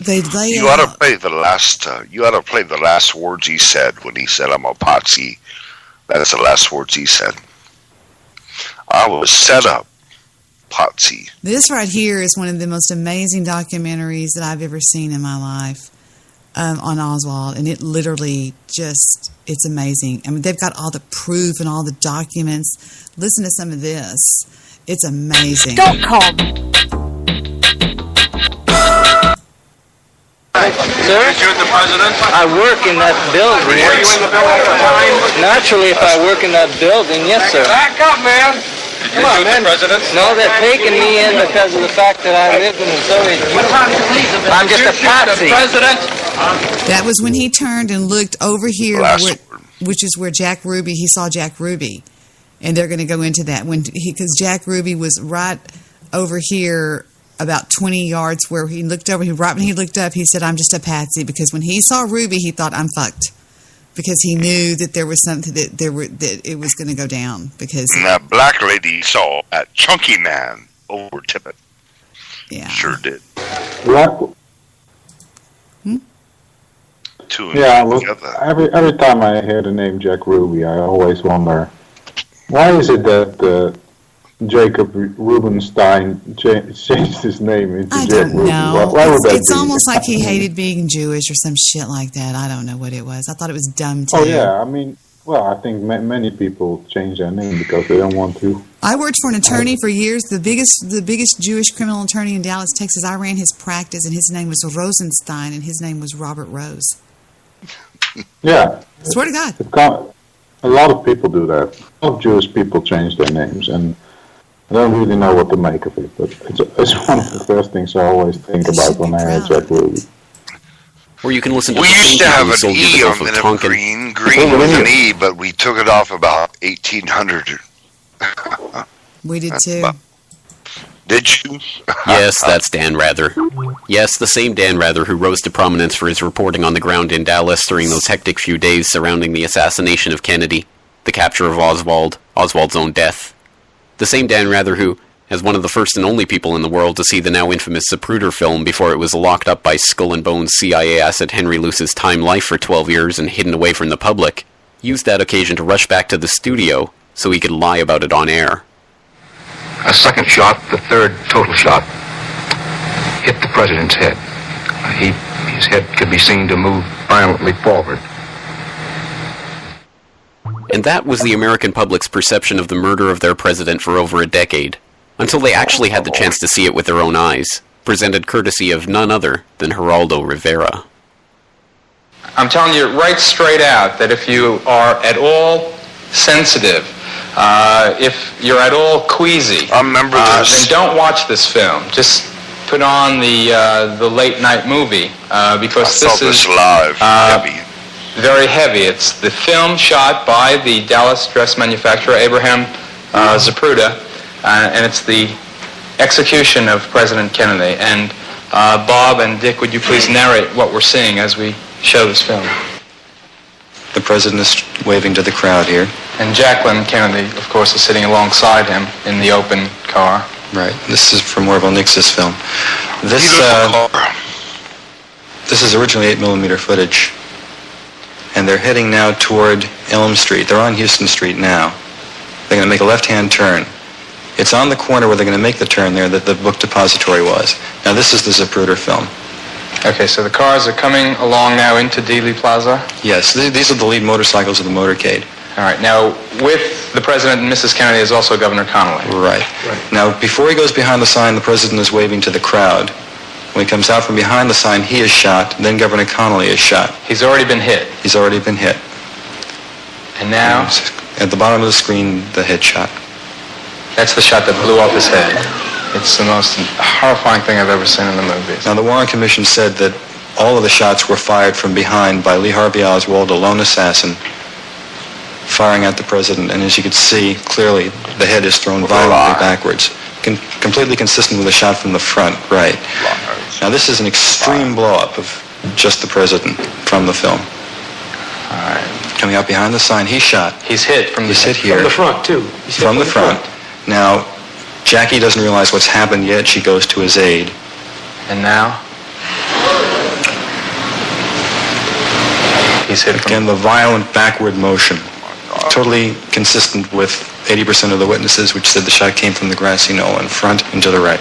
You ought to play the last. You ought to play the last words he said when he said, "I'm a patsy." That's the last words he said. I was set up, patsy. This right here is one of the most amazing documentaries that I've ever seen in my life on Oswald, and it literally just—it's amazing. I mean, they've got all the proof and all the documents. Listen to some of this; it's amazing. Don't call me. Sir? You're the president? I work in that building. Were you in the building at the time? Naturally, if I work in that building, yes, sir. Back up, man. Come on, man. President? No, they're taking me in because of the fact that I live in the Soviet Union. I'm just a patsy. President? That was when he turned and looked over here, which is where Jack Ruby, he saw Jack Ruby. And they're going to go into that because Jack Ruby was right over here about 20 yards where he looked over. Right when he looked up, he said, "I'm just a patsy," because when he saw Ruby, he thought, "I'm fucked," because he knew that there was something that it was going to go down. Because that black lady saw that chunky man over Tippett. Yeah, sure did. Every time I hear the name Jack Ruby, I always wonder, why is it that Jacob Rubenstein changed his name into Jack Ruby? Why would that it's be? almost like he hated being Jewish or some shit like that. I don't know what it was. I thought it was dumb too. Oh yeah, I mean, well, I think many people change their name because they don't want to. I worked for an attorney for years, the biggest Jewish criminal attorney in Dallas, Texas. I ran his practice, and his name was Rosenstein, and his name was Robert Rose. Yeah. Swear to God. A lot of people do that. A lot of Jewish people change their names, and I don't really know what to make of it, but it's one of the first things I always think about when I hear Jack Ruby. Or you can listen to we used to have an E on the name of Green. Green was an E, but we took it off about 1800. We did too. Did you? Yes, that's Dan Rather. Yes, the same Dan Rather who rose to prominence for his reporting on the ground in Dallas during those hectic few days surrounding the assassination of Kennedy, the capture of Oswald, Oswald's own death. The same Dan Rather who, As one of the first and only people in the world to see the now infamous Zapruder film before it was locked up by Skull and Bones CIA asset Henry Luce's Time Life for 12 years and hidden away from the public, used that occasion to rush back to the studio so he could lie about it on air. A second shot, the third total shot, hit the president's head. His head could be seen to move violently forward. And that was the American public's perception of the murder of their president for over a decade, until they actually had the chance to see it with their own eyes, presented courtesy of none other than Geraldo Rivera. I'm telling you right straight out that if you are at all sensitive, if you're at all queasy, then don't watch this film. Just put on the late night movie because this is live. Heavy. Very heavy. It's the film shot by the Dallas dress manufacturer Abraham Zapruder, and it's the execution of President Kennedy. And Bob and Dick, would you please narrate what we're seeing as we show this film? The president is waving to the crowd here. And Jacqueline Kennedy, of course, is sitting alongside him in the open car. Right. This is from Orville Nix's film. This is originally 8mm footage. And they're heading now toward Elm Street. They're on Houston Street now. They're going to make a left-hand turn. It's on the corner where they're going to make the turn there that the book depository was. Now this is the Zapruder film. Okay, so the cars are coming along now into Dealey Plaza? Yes, these are the lead motorcycles of the motorcade. All right, now with the president and Mrs. Kennedy is also Governor Connolly. Right. Now before he goes behind the sign, the president is waving to the crowd. When he comes out from behind the sign, he is shot. Then Governor Connolly is shot. He's already been hit. He's already been hit. And now? At the bottom of the screen, the headshot. That's the shot that blew off his head. It's the most horrifying thing I've ever seen in the movies. Now, the Warren Commission said that all of the shots were fired from behind by Lee Harvey Oswald, a lone assassin, firing at the president. And as you can see, clearly, the head is thrown violently backwards. Completely consistent with a shot from the front, right. Now, this is an extreme blow-up of just the president from the film. All right. Coming out behind the sign, he's shot. He's hit from He's hit here. From the front, too. From the front. Now, Jackie doesn't realize what's happened yet. She goes to his aid. And now? He's hit again, the violent backward motion. Totally consistent with 80% of the witnesses, which said the shot came from the grassy knoll in front and to the right.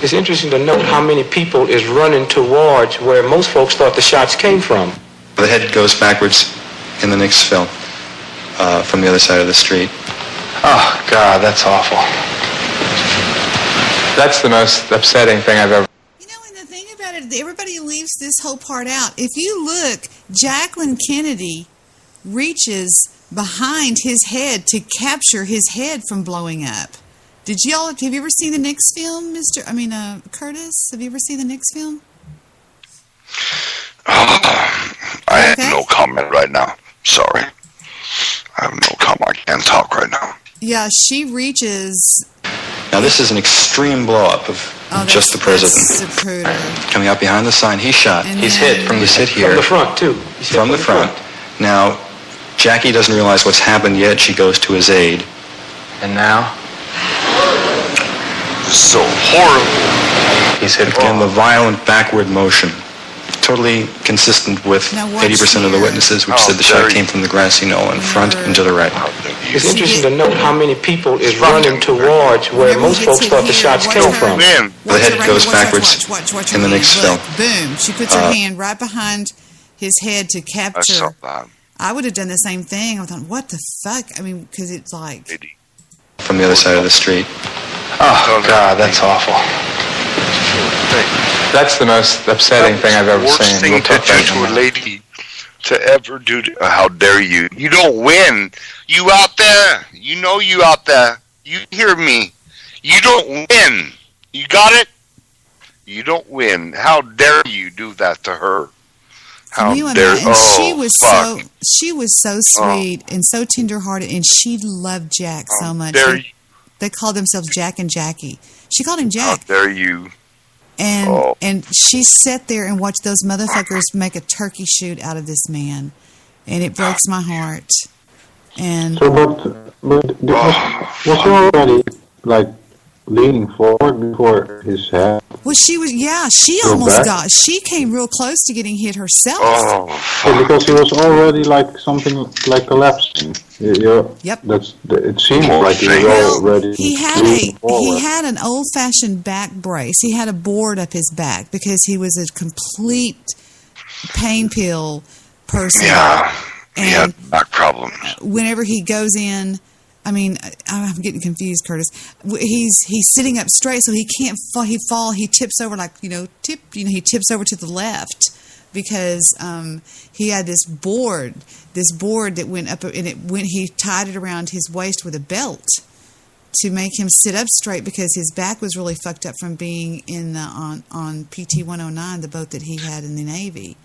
It's interesting to note how many people is running towards where most folks thought the shots came from. The head goes backwards in the next film from the other side of the street. Oh, God, that's awful. That's the most upsetting thing I've ever... You know, and the thing about it, everybody leaves this whole part out. If you look, Jacqueline Kennedy reaches behind his head to capture his head from blowing up. Have you ever seen the Nix film, Curtis? Have you ever seen the Nix film? I have no comment right now. Sorry. I have no comment. I can't talk right now. Yeah, she reaches... Now this is an extreme blow-up of just the president. Coming out behind the sign, he's shot. He's hit from He's hit here. From the front, too. From the front. Now, Jackie doesn't realize what's happened yet. She goes to his aid. And now? So horrible. He's hit again, the violent backward motion. Totally consistent with 80% of the witnesses, which said the shot came from the grassy knoll in front and to the right. It's interesting to note how many people is running towards where most folks thought the shots came from. The head goes backwards in the next film. Boom. She puts her hand right behind his head to capture. I would have done the same thing. I thought, what the fuck? I mean, because it's like... From the other side of the street. Oh, God, that's awful. That's the most upsetting thing I've ever seen. Worst thing to do to a lady to ever do. How dare you? You don't win. You out there. You know you out there. You hear me. You don't win. You got it? You don't win. How dare you do that to her? How dare you? And she was so sweet and so tenderhearted, and she loved Jack so much. They called themselves Jack and Jackie. She called him Jack. How dare you? And she sat there and watched those motherfuckers make a turkey shoot out of this man, and it breaks my heart. And so, but was you already like leaning forward before his head. Well, she came real close to getting hit herself. Yeah, because he was already like something like collapsing. Yep. It seemed like he was already. He had an old-fashioned back brace. He had a board up his back because he was a complete pain pill person. Yeah. He had back problems. Whenever he goes in, I mean, I'm getting confused, Curtis. He's sitting up straight, so he can't fall. He tips over he tips over to the left because he had this board that went up, and he tied it around his waist with a belt to make him sit up straight because his back was really fucked up from being in on PT-109, the boat that he had in the Navy.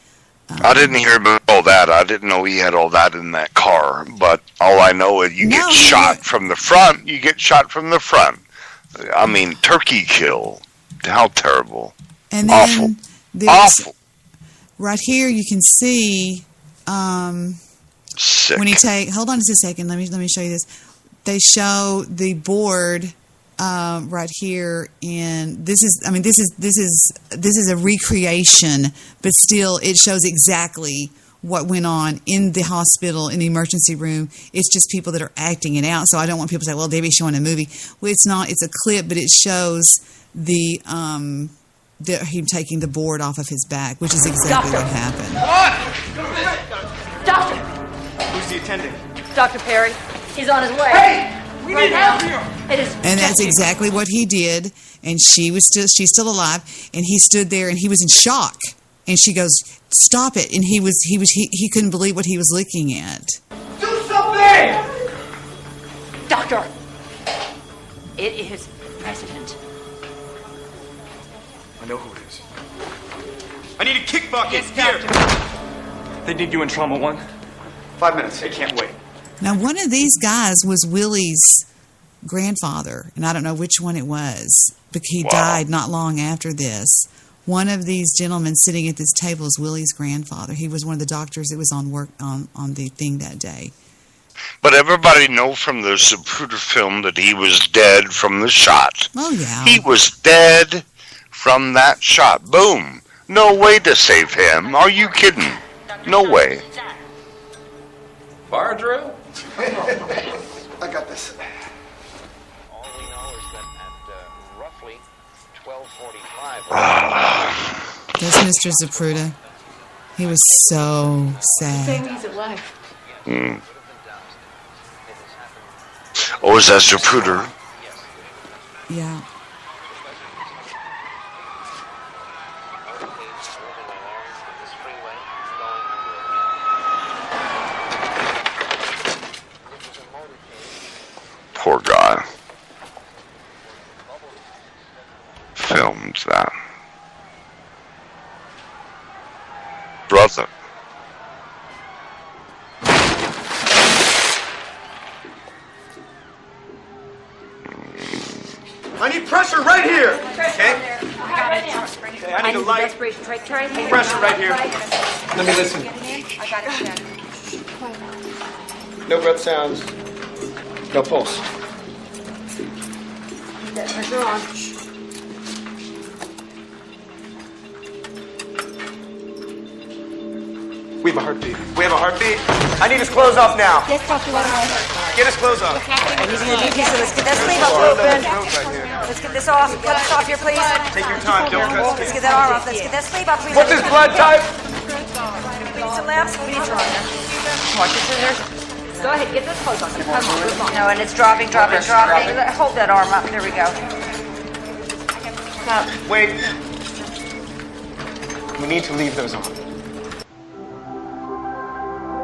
I didn't hear about all that. I didn't know he had all that in that car. But all I know is you get shot from the front. You get shot from the front. I mean, turkey kill. How terrible. And then awful. Right here you can see sick. When you hold on just a second. Let me show you this. They show the board right here, and this is a recreation, but still it shows exactly what went on in the hospital, in the emergency room. It's just people that are acting it out. So I don't want people to say, well, they'd be showing a movie. Well, it's not. It's a clip, but it shows him taking the board off of his back, which is exactly what happened. Doctor! Who's the attending? Dr. Perry. He's on his way. Hey! We need help here! And that's exactly what he did. And she's still alive. And he stood there and he was in shock. And she goes, "Stop it!" And he couldn't believe what he was looking at. Do something! Doctor, it is President. I know who it is. I need a kick bucket. Yes, here. They need you in trauma 1. 5 minutes. They can't wait. Now, one of these guys was Willie's grandfather, and I don't know which one it was, but he died not long after this. One of these gentlemen sitting at this table is Willie's grandfather. He was one of the doctors that was on work on the thing that day. But everybody know from the Zapruder film that he was dead from the shot. Oh, yeah. He was dead from that shot. Boom. No way to save him. Are you kidding? No way. Fire drill? I got this. All we know is that at roughly 12:45. That's Mr. Zapruder. He was so sad. He's alive. Oh, is that Zapruder? Yeah. Poor guy. Filmed that. Brother. I need pressure right here. Okay? Okay, I need a light. Respiration. Try Pressure right here. Let me listen. I got it. No breath sounds. No pulse. Pressure on. We have a heartbeat. We have a heartbeat. I need his clothes off now. Yes, Dr. Waterman. Get his clothes off. And he's going to do this, so let's get that sleeve up open. Let's get this off. Cut this off here, please. Take your time. Don't cut. Let's get that arm off. Let's get that sleeve up, please. What's his blood type? We need some labs. We need some. Watch your scissors. Go ahead, get those clothes on. No, and it's dropping. Hold that arm up. There we go. Now, wait. We need to leave those on.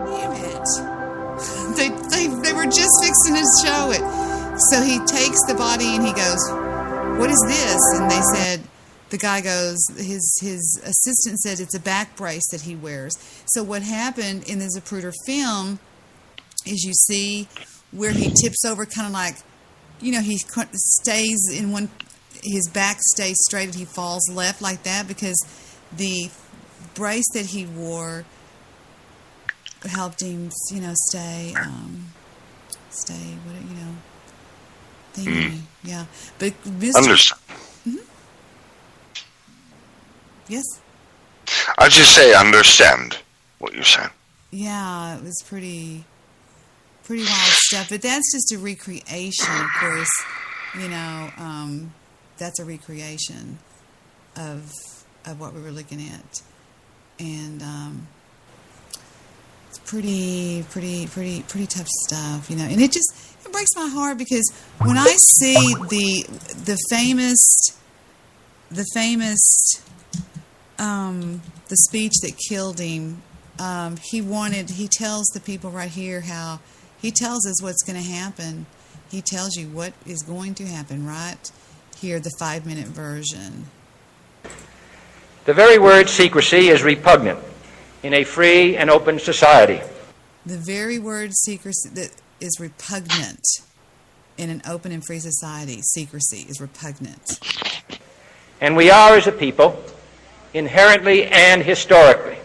Damn it. They were just fixing to show it. So he takes the body and he goes, "What is this?" And they said, the guy goes, his assistant said it's a back brace that he wears. So what happened in the Zapruder film is you see where he tips over kind of like, he stays in one, his back stays straight and he falls left like that because the brace that he wore helped him, stay, Yeah, but Understand. Mm-hmm. Yes. I just say understand what you're saying. Yeah, it was pretty wild stuff. But that's just a recreation, of course. That's a recreation of what we were looking at, and it's pretty tough stuff, And it breaks my heart because when I see the speech that killed him, he tells the people right here how he tells us what's going to happen. He tells you what is going to happen right here, the 5-minute version. The very word secrecy is repugnant in a free and open society. The very word secrecy that is repugnant in an open and free society. Secrecy is repugnant. And we are, as a people, inherently and historically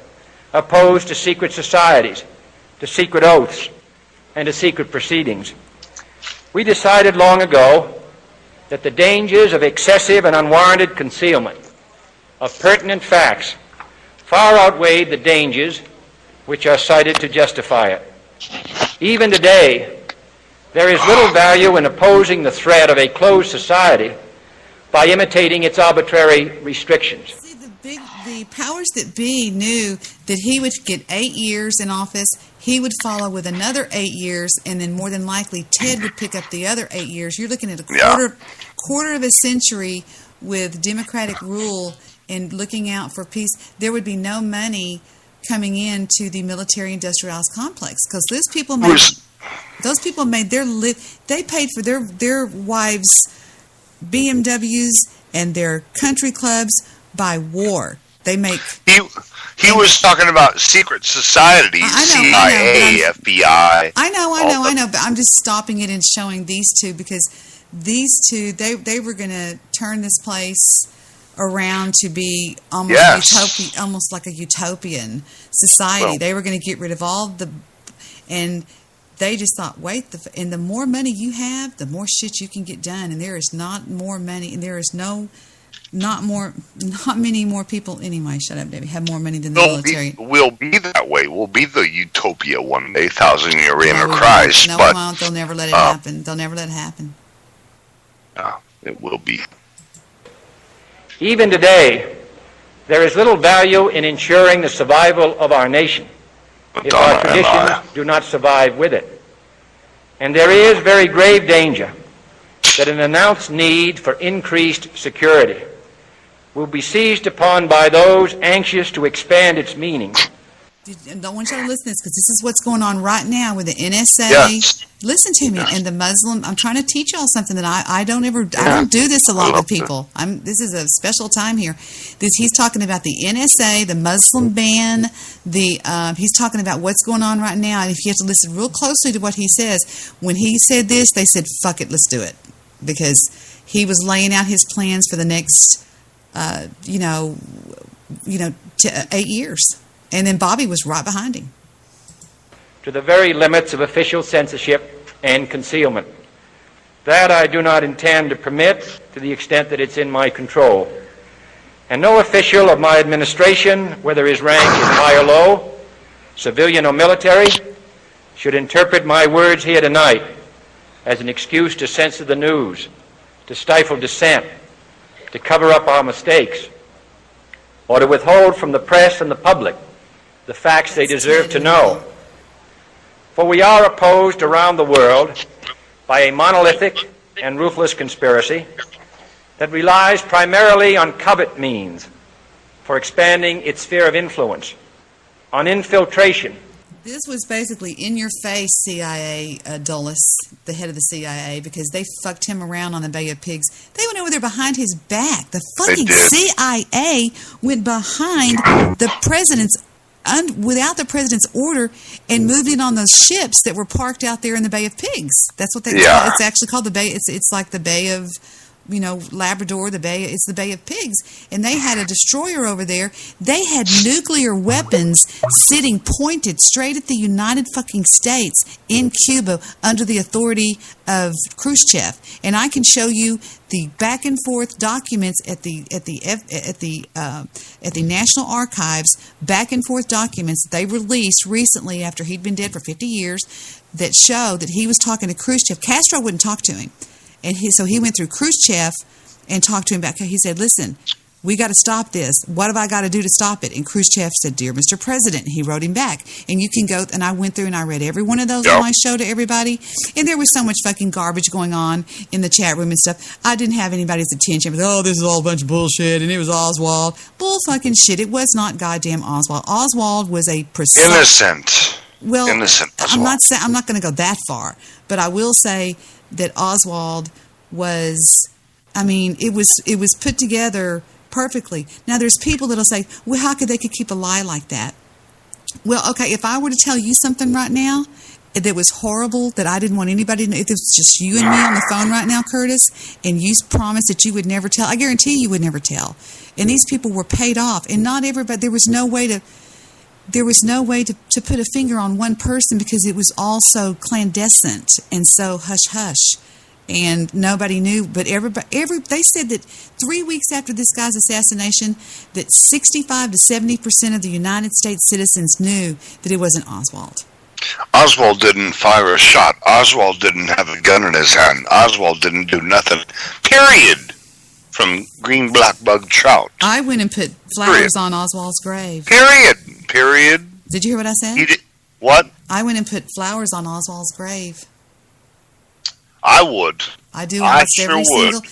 opposed to secret societies, to secret oaths, and to secret proceedings. We decided long ago that the dangers of excessive and unwarranted concealment of pertinent facts far outweighed the dangers which are cited to justify it. Even today, there is little value in opposing the threat of a closed society by imitating its arbitrary restrictions. See, the powers that be knew that he would get 8 years in office, he would follow with another 8 years, and then more than likely Ted would pick up the other 8 years. You're looking at a quarter of a century with democratic rule and looking out for peace. There would be no money coming into the military-industrial complex because those people made they paid for their wives' BMWs and their country clubs by war. They make. He was talking about secret societies, CIA, FBI. I know, but I'm just stopping it and showing these two because these two, they were going to turn this place around to be almost like a utopian society. Well, they were going to get rid of all and they just thought, and the more money you have, the more shit you can get done. And there is not more money, and there is not many more people. Anyway, shut up, Debbie. Have more money than the military. We'll be that way. We'll be the utopia one day, 1,000-year reign of Christ. No, we won't. They'll never let it happen. They'll never let it happen. It will be. Even today, there is little value in ensuring the survival of our nation if our traditions do not survive with it. And there is very grave danger that an announced need for increased security will be seized upon by those anxious to expand its meaning. I don't want you to listen to this because this is what's going on right now with the NSA. Yes. Listen to me. Yes. And the Muslim. I'm trying to teach y'all something that I don't do this a lot with people. This is a special time here. He's talking about the NSA, the Muslim ban. He's talking about what's going on right now. And if you have to listen real closely to what he says, when he said this, they said, "Fuck it, let's do it," because he was laying out his plans for the next, 8 years. And then Bobby was right behind him. To the very limits of official censorship and concealment. That I do not intend to permit to the extent that it's in my control. And no official of my administration, whether his rank is high or low, civilian or military, should interpret my words here tonight as an excuse to censor the news, to stifle dissent, to cover up our mistakes, or to withhold from the press and the public the facts they deserve to know. For we are opposed around the world by a monolithic and ruthless conspiracy that relies primarily on covert means for expanding its sphere of influence, on infiltration. This was basically in your face CIA, Dulles, the head of the CIA, because they fucked him around on the Bay of Pigs. They went over there behind his back. The fucking CIA went behind the president's without the president's order and moved in on those ships that were parked out there in the Bay of Pigs. That's what they call it. It's actually called the Bay. It's like the Bay of Labrador, it's the Bay of Pigs, and they had a destroyer over there. They had nuclear weapons sitting pointed straight at the United fucking States in Cuba under the authority of Khrushchev. And I can show you the back and forth documents at the National Archives, back and forth documents they released recently after he'd been dead for 50 years that show that he was talking to Khrushchev. Castro wouldn't talk to him. And so he went through Khrushchev and talked to him back. He said, listen, we got to stop this. What have I got to do to stop it? And Khrushchev said, dear Mr. President. And he wrote him back. And you can go, and I went through and I read every one of those on my show to everybody. And there was so much fucking garbage going on in the chat room and stuff. I didn't have anybody's attention. But, this is all a bunch of bullshit. And it was Oswald. Bull fucking shit. It was not goddamn Oswald. Oswald was a innocent. Well, innocent Oswald. I'm not going to go that far. But I will say that Oswald was, it was put together perfectly. Now, there's people that'll say, well, how could they keep a lie like that? Well, okay, if I were to tell you something right now that was horrible, that I didn't want anybody to know, if it was just you and me on the phone right now, Curtis, and you promised that you would never tell, I guarantee you would never tell. And these people were paid off, and not everybody, there was no way to put a finger on one person because it was all so clandestine and so hush-hush. And nobody knew, but they said that 3 weeks after this guy's assassination, that 65 to 70% of the United States citizens knew that it wasn't Oswald. Oswald didn't fire a shot. Oswald didn't have a gun in his hand. Oswald didn't do nothing. Period. From green black bug trout. I went and put flowers on Oswald's grave. Period. Did you hear what I said? What? I went and put flowers on Oswald's grave. I would. I do almost every single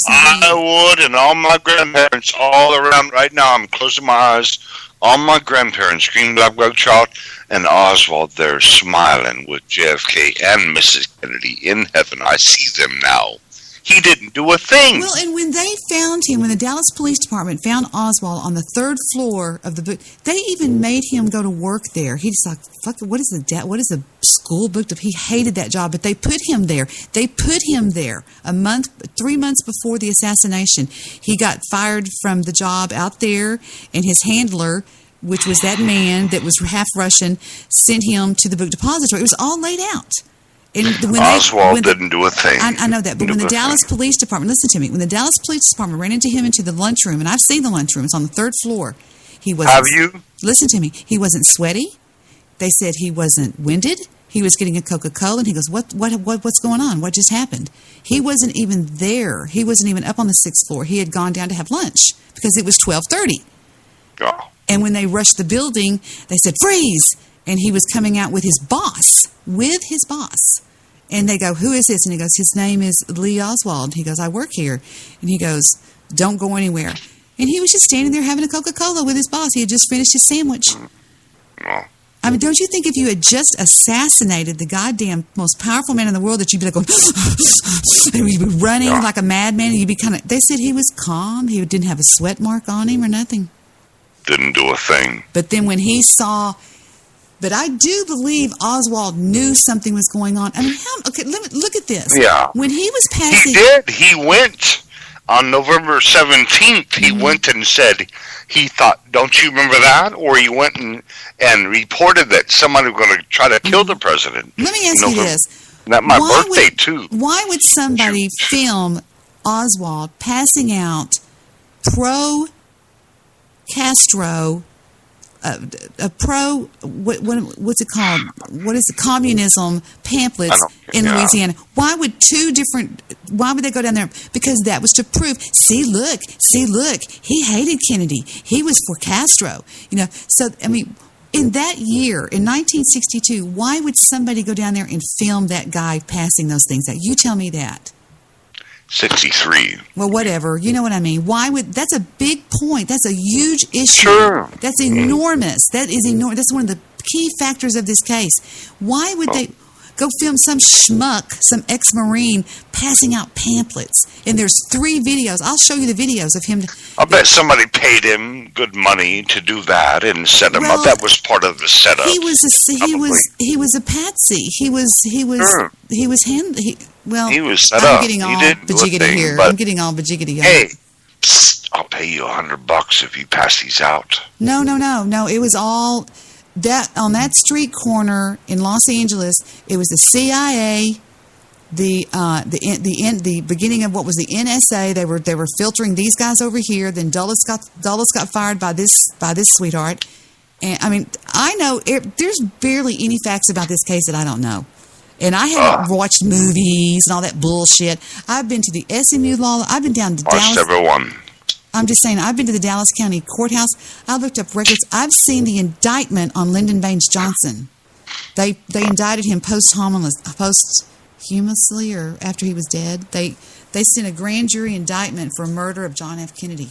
I would, and all my grandparents all around right now. I'm closing my eyes. All my grandparents, green black bug trout, and Oswald there smiling with JFK and Mrs. Kennedy in heaven. I see them now. He didn't do a thing. Well, and when they found him, when the Dallas Police Department found Oswald on the 3rd floor of the book, they even made him go to work there. He just like, fuck, what is the school book? He hated that job, but they put him there. They put him there 3 months before the assassination. He got fired from the job out there, and his handler, which was that man that was half Russian, sent him to the book depository. It was all laid out. And Oswald didn't do a thing. I know that, but when the Dallas Police Department, listen to me, when the Dallas Police Department ran into him into the lunchroom, and I've seen the lunchroom, it's on the 3rd floor. He wasn't. Have you? Listen to me. He wasn't sweaty. They said he wasn't winded. He was getting a Coca-Cola, and he goes, what's going on? What just happened? He wasn't even there. He wasn't even up on the 6th floor. He had gone down to have lunch because it was 12:30. Oh. And when they rushed the building, they said, freeze! And he was coming out with his boss. And they go, who is this? And he goes, his name is Lee Oswald. And he goes, I work here. And he goes, don't go anywhere. And he was just standing there having a Coca-Cola with his boss. He had just finished his sandwich. Don't you think if you had just assassinated the goddamn most powerful man in the world that you'd be like going, and you'd be running like a madman, and you'd be they said he was calm. He didn't have a sweat mark on him or nothing. Didn't do a thing. But then when he saw... But I do believe Oswald knew something was going on. Look at this. Yeah. When he was passing... He did. He went on November 17th. He went and said he thought, don't you remember that? Or he went and reported that somebody was going to try to kill the president. Let me ask you this. That's my birthday, too. Why would somebody film Oswald passing out pro-Castro... what's it called? What is it? Communism pamphlets in Louisiana. Why would they go down there? Because that was to prove, see, look, he hated Kennedy. He was for Castro. So, in that year, in 1962, why would somebody go down there and film that guy passing those things out? You tell me that. 63. Well, whatever. You know what I mean. That's a big point. That's a huge issue. Sure. That's enormous. That is enormous. That's one of the key factors of this case. Why would they go film some schmuck, some ex-Marine, passing out pamphlets? And there's 3 videos. I'll show you the videos of him. I bet somebody paid him good money to do that and set him up. That was part of the setup. He was a patsy. Well, he was set I'm up. getting all he didn't do a bajiggity thing, here. but I'm getting all bajiggity. hey, psst, I'll pay you $100 if you pass these out. No. It was all that on that street corner in Los Angeles. It was the CIA, the beginning of what was the NSA. They were filtering these guys over here. Then Dulles got fired by this sweetheart. And I mean, I know there's barely any facts about this case that I don't know. And I haven't watched movies and all that bullshit. I've been to the SMU law. I've been down to Dallas. Watched everyone. I'm just saying, I've been to the Dallas County Courthouse. I looked up records. I've seen the indictment on Lyndon Baines Johnson. They indicted him posthumously or after he was dead. They sent a grand jury indictment for murder of John F. Kennedy.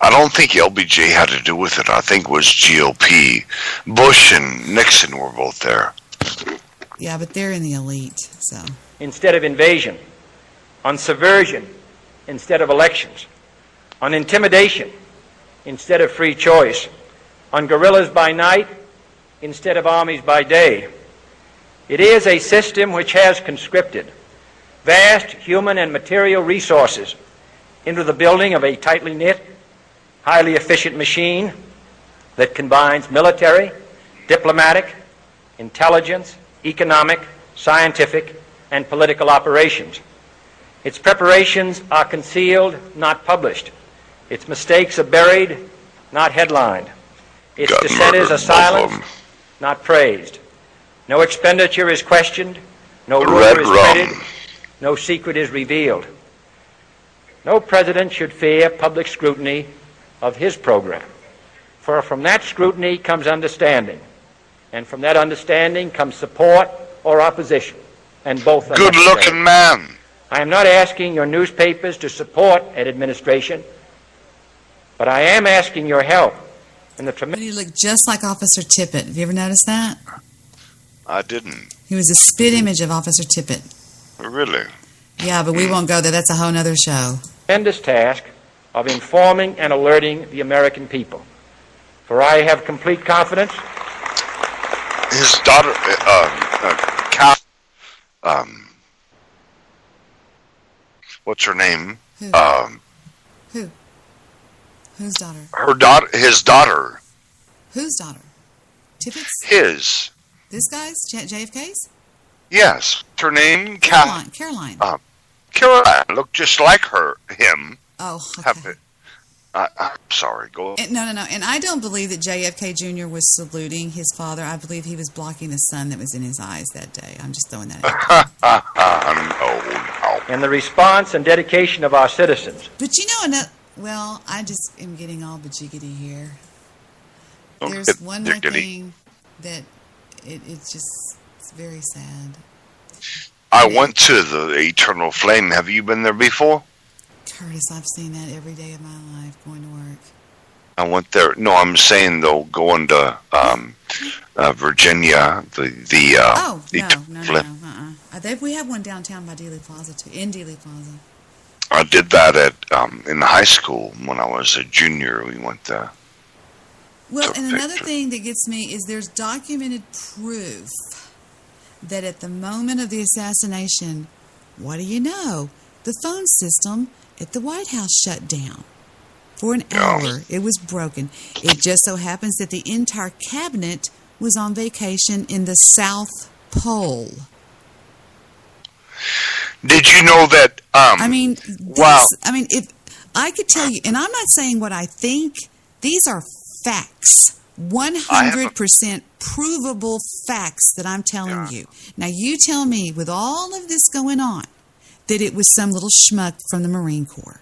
I don't think LBJ had to do with it. I think it was GOP. Bush and Nixon were both there. Yeah, but they're in the elite, so. Instead of invasion, on subversion instead of elections, on intimidation instead of free choice, on guerrillas by night instead of armies by day. It is a system which has conscripted vast human and material resources into the building of a tightly knit, highly efficient machine that combines military, diplomatic, intelligence, economic, scientific, and political operations. Its preparations are concealed, not published. Its mistakes are buried, not headlined. Its dissenters are silenced, not praised. No expenditure is questioned, no rumor is printed, no secret is revealed. No president should fear public scrutiny of his program, for from that scrutiny comes understanding, and from that understanding comes support or opposition, and both are necessary. Good-looking man. I am not asking your newspapers to support an administration, but I am asking your help in the tremendous... He looked just like Officer Tippit. Have you ever noticed that? I didn't. He was a spit image of Officer Tippit. Really? Yeah, but we won't go there. That's a whole nother show. Tremendous task of informing and alerting the American people. For I have complete confidence. His daughter, what's her name? Who? Who? Whose daughter? Her daughter. His daughter. Whose daughter? Tippit's? His. This guy's? JFK's? Yes. Her name? Caroline. Caroline looked just like him. Oh, okay. I'm sorry. Go on. No. And I don't believe that JFK Jr. was saluting his father. I believe he was blocking the sun that was in his eyes that day. I'm just throwing that out. And the response and dedication of our citizens. But you know, well, I just am getting all bajiggity here. There's one more thing that it's very sad. I went to the Eternal Flame. Have you been there before? Curtis, I've seen that every day of my life going to work. I went there. No, I'm saying though, going to Virginia, No. We have one downtown by Dealey Plaza too. In Dealey Plaza. I did that in high school when I was a junior. We went there. Well, and another thing that gets me is there's documented proof that at the moment of the assassination, what do you know? The phone system at the White House shut down for an hour. It was broken. It just so happens that the entire cabinet was on vacation in the South Pole. Did you know that? If I could tell you, and I'm not saying what I think, these are facts. 100% provable facts that I'm telling you. Now, you tell me, with all of this going on, that it was some little schmuck from the Marine Corps.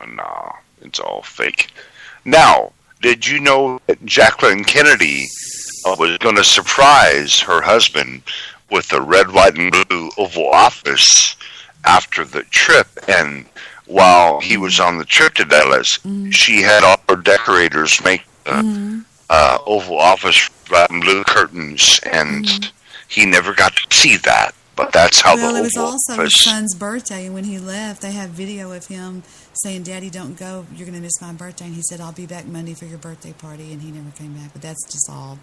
No, it's all fake. Now, did you know that Jacqueline Kennedy was going to surprise her husband with a red, white, and blue Oval Office after the trip? And while he was on the trip to Dallas, she had all her decorators make the Oval Office red and blue curtains, and he never got to see that. But that's how the Oval Office... Well, it was also his son's birthday, and when he left, they have video of him saying, "Daddy, don't go. You're going to miss my birthday." And he said, "I'll be back Monday for your birthday party," and he never came back. But that's just all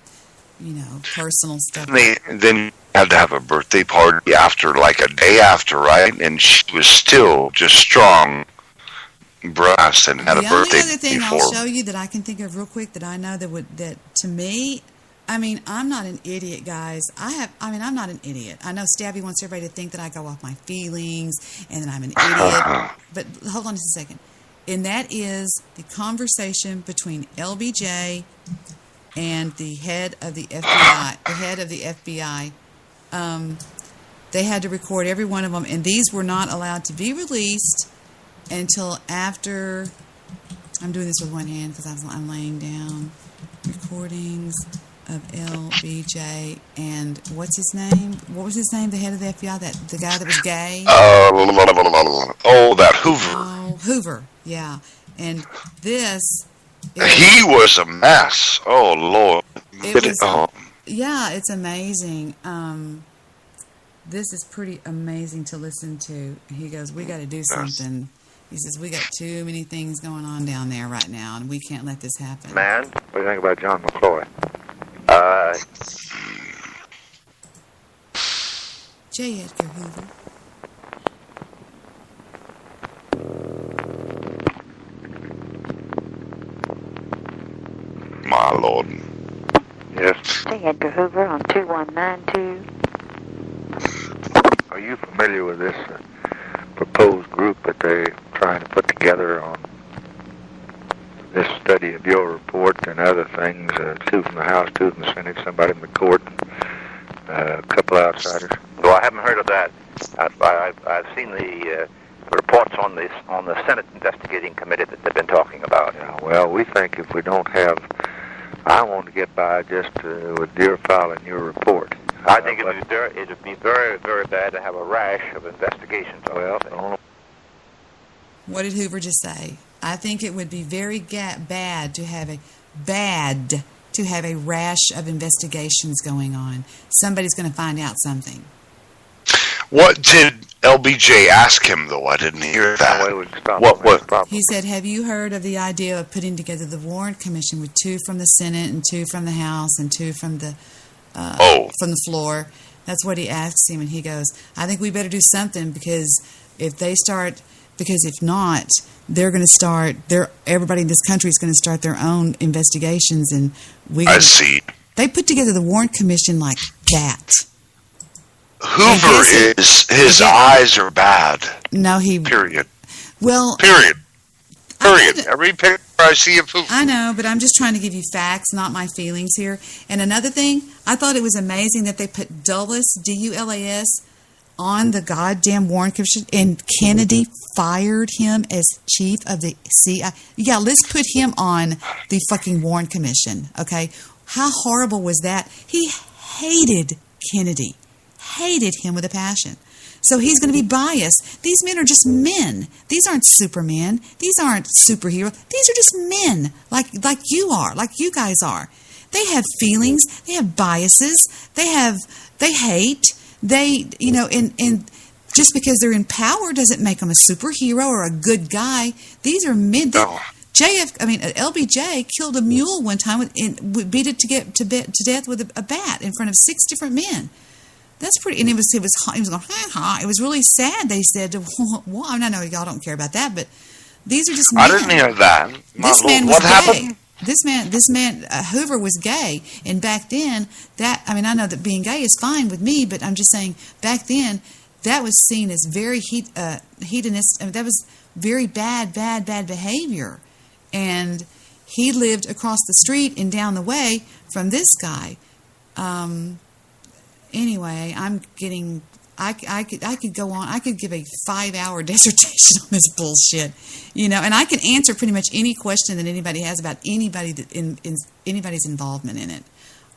personal stuff. Then you had to have a birthday party after, like a day after, right? And she was still just strong brass and had a birthday The only other thing before. I'll show you that I can think of real quick that I know that to me, I mean, I'm not an idiot, guys. I'm not an idiot. I know Stabby wants everybody to think that I go off my feelings and that I'm an idiot. But hold on just a second. And that is the conversation between LBJ and the head of the FBI. They had to record every one of them, and these were not allowed to be released until after. I'm doing this with one hand because I'm laying down. Recordings of LBJ and what's his name? What was his name? The head of the FBI, the guy that was gay. That Hoover. Oh, Hoover. Yeah, and this. He was a mess. Oh Lord. Yeah, it's amazing. This is pretty amazing to listen to. He goes, "We got to do something." He says, "We got too many things going on down there right now, and we can't let this happen." Man, what do you think about John McCloy? J. Edgar Hoover. My Lord. Yes. J. Edgar Hoover on 2192. Are you familiar with this proposed group that they're trying to put together on this study of your report and other things? 2 from the House, 2 from the Senate, somebody in the court, a couple outsiders. Well, I haven't heard of that. I've seen the reports on the Senate investigating committee that they've been talking about. Yeah, well, we think if we don't have, I want to get by just with your filing your report. I think it'd be very, very bad to have a rash of investigations. Well, what did Hoover just say? I think it would be very bad to have a rash of investigations going on. Somebody's going to find out something. What did LBJ ask him, though? I didn't hear that. What? He said, "Have you heard of the idea of putting together the Warren Commission with 2 from the Senate and 2 from the House and 2 from the floor?" That's what he asked him, and he goes, "I think we better do something because if not, they're going to start. Everybody in this country is going to start their own investigations, and I see. They put together the Warren Commission like that." Hoover his eyes are bad. No, Period. Well. Period. Every picture I see of Hoover. I know, but I'm just trying to give you facts, not my feelings here. And another thing, I thought it was amazing that they put Dulles, D-U-L-A-S, on the goddamn Warren Commission, and Kennedy fired him as chief of the CIA. Yeah, let's put him on the fucking Warren Commission, okay? How horrible was that? He hated Kennedy. Hated him with a passion. So he's going to be biased. These men are just men. These aren't supermen. These aren't superheroes. These are just men like you are, like you guys are. They have feelings. They have biases. They hate. And just because they're in power doesn't make them a superhero or a good guy. These are men. LBJ killed a mule one time and beat it to death with a bat in front of 6 different men. That's pretty, and he was going, ha. It was really sad. They said, well, I know y'all don't care about that, but these are just men. I didn't hear that. This man was what gay. happened? This man, Hoover was gay, and back then, I know that being gay is fine with me, but I'm just saying, back then, that was seen as very hedonist. I mean, that was very bad behavior, and he lived across the street and down the way from this guy. Anyway, I could go on. I could give a 5-hour dissertation on this bullshit, and I can answer pretty much any question that anybody has about anybody that in anybody's involvement in it,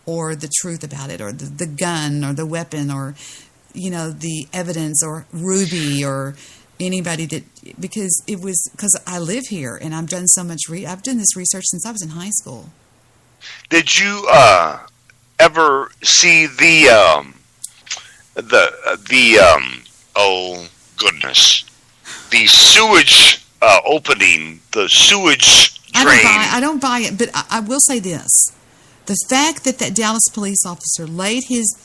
or the truth about it, or the gun, or the weapon, or the evidence, or Ruby, or anybody because I live here and I've done so much. I've done this research since I was in high school. Did you ever see the sewage opening, the sewage drain? I don't buy it, but I will say this. The fact that Dallas police officer laid his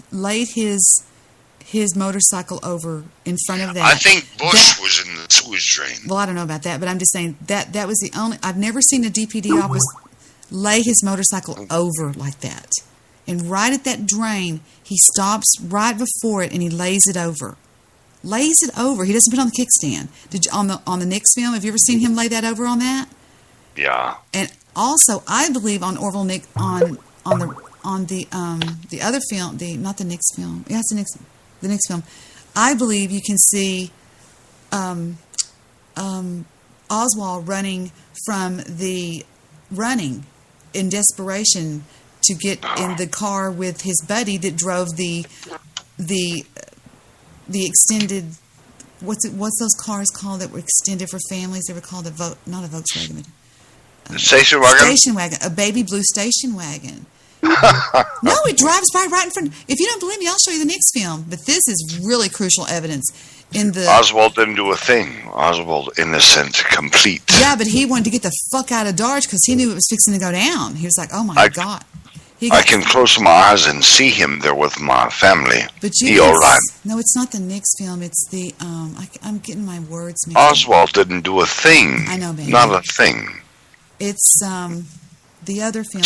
motorcycle over in front of that. I think Bush was in the sewage drain. Well, I don't know about that, but I'm just saying that was the only. I've never seen a DPD officer lay his motorcycle over like that. And right at that drain, he stops right before it and he lays it over. Lays it over. He doesn't put it on the kickstand. On the Nix film? Have you ever seen him lay that over on that? Yeah. And also, I believe on Orville Nick on the other film, not the Nix film. Yeah, it's the Nix film. I believe you can see Oswald running in desperation to get in the car with his buddy that drove the extended. What's those cars called that were extended for families? They were called not a Volkswagen. The station wagon? Station wagon. A baby blue station wagon. No, it drives by right in front. If you don't believe me, I'll show you the Nix film. But this is really crucial evidence. Oswald didn't do a thing. Oswald, innocent, complete. Yeah, but he wanted to get the fuck out of Dodge because he knew it was fixing to go down. He was like, oh my God. I can close my eyes and see him there with my family. But he all right. No, it's not the Nix film. It's the, I'm getting my words mixed. Oswald didn't do a thing. I know, baby. Not a thing. It's the other film.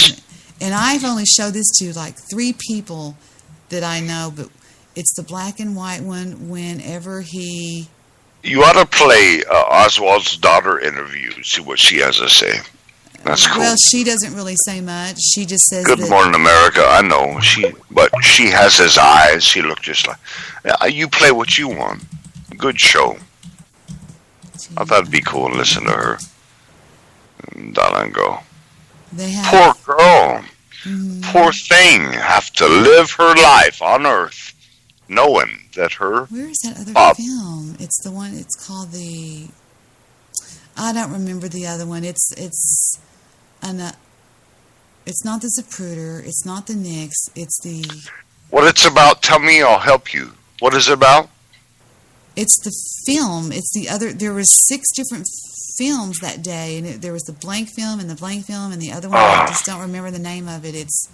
And I've only showed this to like 3 people that I know, but it's the black and white one whenever he... You ought to play Oswald's daughter interview, see what she has to say. That's cool. Well, she doesn't really say much. She just says Good Morning America, I know. But she has his eyes. She looked just like... you play what you want. Good show. I thought it'd be cool to listen to her. Donna and go. Poor girl. Poor thing. Have to live her life on Earth knowing that her... Where is that other film? It's the one, it's called the... I don't remember the other one. It's not the Zapruder. It's not the Nix. It's the... What it's about, tell me, I'll help you. What is it about? It's the film. It's the other... There was 6 different films that day, and there was the blank film and the blank film and the other one. I just don't remember the name of it. It's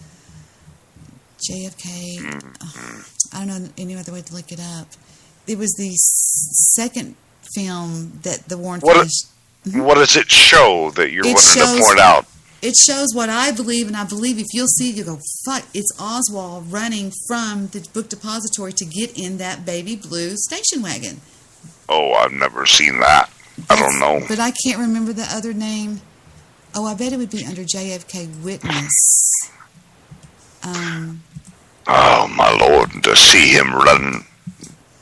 JFK. I don't know any other way to look it up. It was the second film that the Warren finished. What does it show that you're wanting to point out? It shows what I believe, and I believe if you'll see it, you'll go, fuck, it's Oswald running from the book depository to get in that baby blue station wagon. Oh, I've never seen that. I don't know. But I can't remember the other name. Oh, I bet it would be under JFK Witness. Oh, my Lord, to see him running.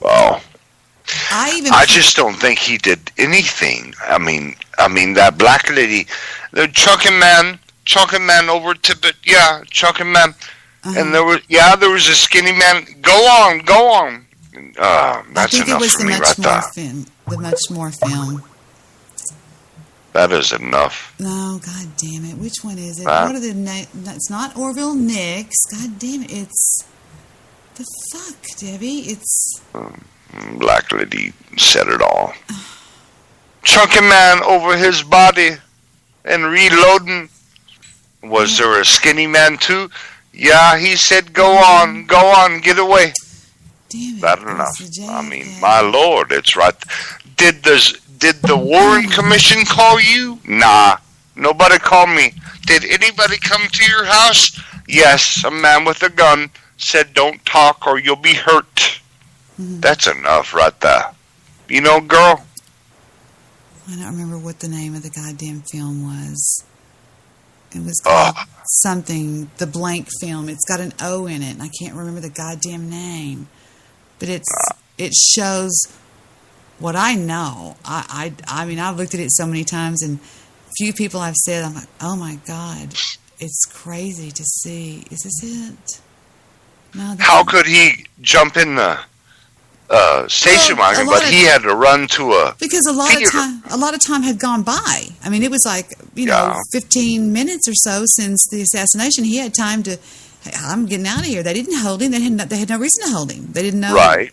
Wow. I just don't think he did anything. I mean that black lady, the Chunkin Man over Tippett, yeah, Chunkin Man. And there was a skinny man. Go on. That's enough for me right there. The Muchmore film. That is enough. No, God damn it. Which one is it? What are the it's not Orville Nix. God damn it. It's the fuck, Debbie. It's Black lady said it all. Chunky Man over his body and reloading. Was there a skinny man too? Yeah, he said, go on, get away. Damn it. That enough. I mean, my Lord, it's right. Did the Warren Commission call you? Nah, nobody called me. Did anybody come to your house? Yes, a man with a gun said don't talk or you'll be hurt. That's enough right there. You know, girl? I don't remember what the name of the goddamn film was. It was called something, the blank film. It's got an O in it, and I can't remember the goddamn name. But it shows what I know. I mean, I've looked at it so many times, and few people I've said, I'm like, oh my God, it's crazy to see. Is this it? No. How could he jump in the station wagon, but he had to run to a because a lot of time had gone by. I mean, it was like 15 minutes or so since the assassination. He had time to. Hey, I'm getting out of here. They didn't hold him. They had no reason to hold him. They didn't know. Right.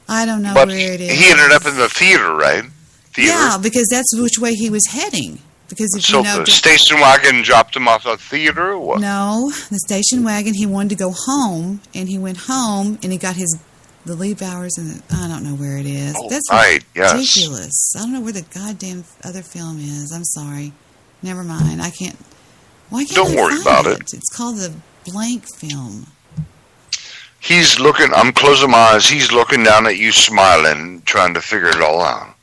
I don't know but where it is. He ended up in the theater, right? Yeah, because that's which way he was heading Because if So you know, the station wagon dropped him off at the theater or what? No, the station wagon, he wanted to go home, and he went home, and he got the Lee Bowers, and I don't know where it is. Oh, That's right, yes. ridiculous. I don't know where the goddamn other film is. I'm sorry. Never mind. I can't. Why can't Don't I worry find about it. It's called the blank film. He's looking, I'm closing my eyes, he's looking down at you smiling, trying to figure it all out.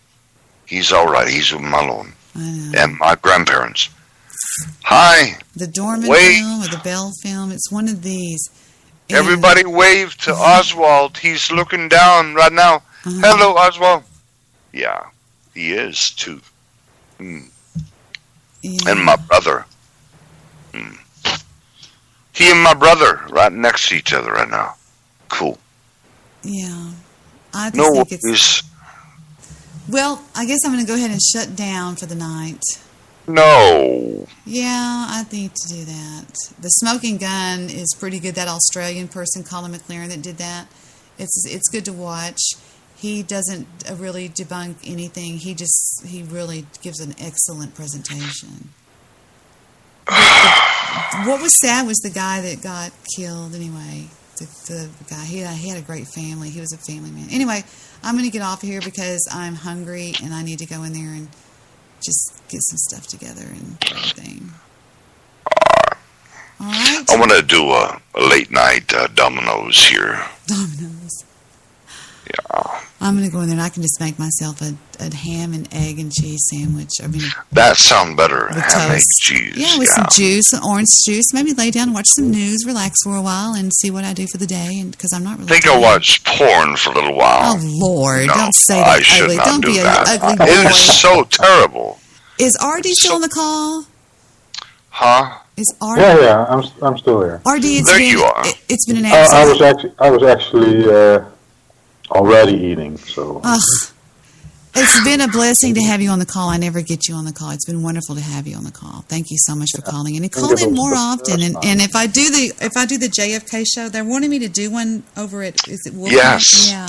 He's all right. He's with Malone and my grandparents. Hi. The Dorman film or the Bell film. It's one of these. Everybody wave to Oswald. He's looking down right now. Hello, Oswald. Yeah, he is too. Yeah. And my brother. He and my brother right next to each other right now. Cool. Yeah. I just No think it's... worries. Well, I guess I'm going to go ahead and shut down for the night. No. Yeah, I need to do that. The Smoking Gun is pretty good. That Australian person, Colin McLaren, that did that. It's good to watch. He doesn't really debunk anything. He really gives an excellent presentation. What was sad was the guy that got killed anyway. The guy, he had a great family. He was a family man. Anyway, I'm going to get off of here because I'm hungry and I need to go in there and just get some stuff together and everything. All right. I want to do a late night Domino's here. Domino's. Yeah. I'm going to go in there and I can just make myself a ham and egg and cheese sandwich. I mean, that sounds better. With Ham, egg, toast. cheese. Yeah, with some juice, some orange juice. Maybe lay down and watch some news, relax for a while, and see what I do for the day. And because I'm not really. I think I'll watch porn for a little while. Oh Lord! No, don't say that. I should ugly. not Don't do be that. an ugly boy. It is so terrible. Is RD still on the call? Huh? Is RD? Yeah, I'm still here. RD, you are. It's been an accident. I was actually already eating, so. Ugh. It's been a blessing to have you on the call. I never get you on the call. It's been wonderful to have you on the call. Thank you so much for calling in. And call in more often. And if I do the JFK show, they're wanting me to do one over at Wolfgang? Yes. Yeah.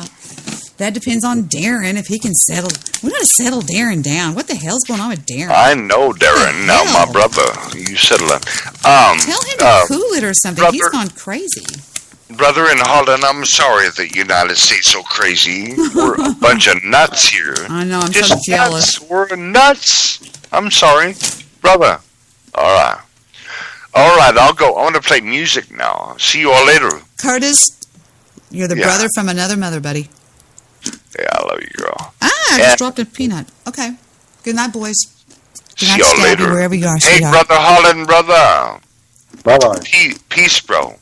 That depends on Darren if he can settle. We got to settle Darren down. What the hell's going on with Darren? I know Darren. Now, my brother. You settle it. Tell him to cool it or something. He's gone crazy. Brother in Holland, I'm sorry that the United States is so crazy. We're a bunch of nuts here. I know, I'm Just so jealous. Nuts. We're nuts. I'm sorry. Brother. All right. All right, I'll go. I want to play music now. See you all later. Curtis, you're the brother from another mother, buddy. Yeah, I love you, girl. I just dropped a peanut. Okay. Good night, boys. Good night, See y'all Stabby, later. wherever you are, Hey, sweetheart. Brother Holland, brother. Bye-bye. Peace, bro.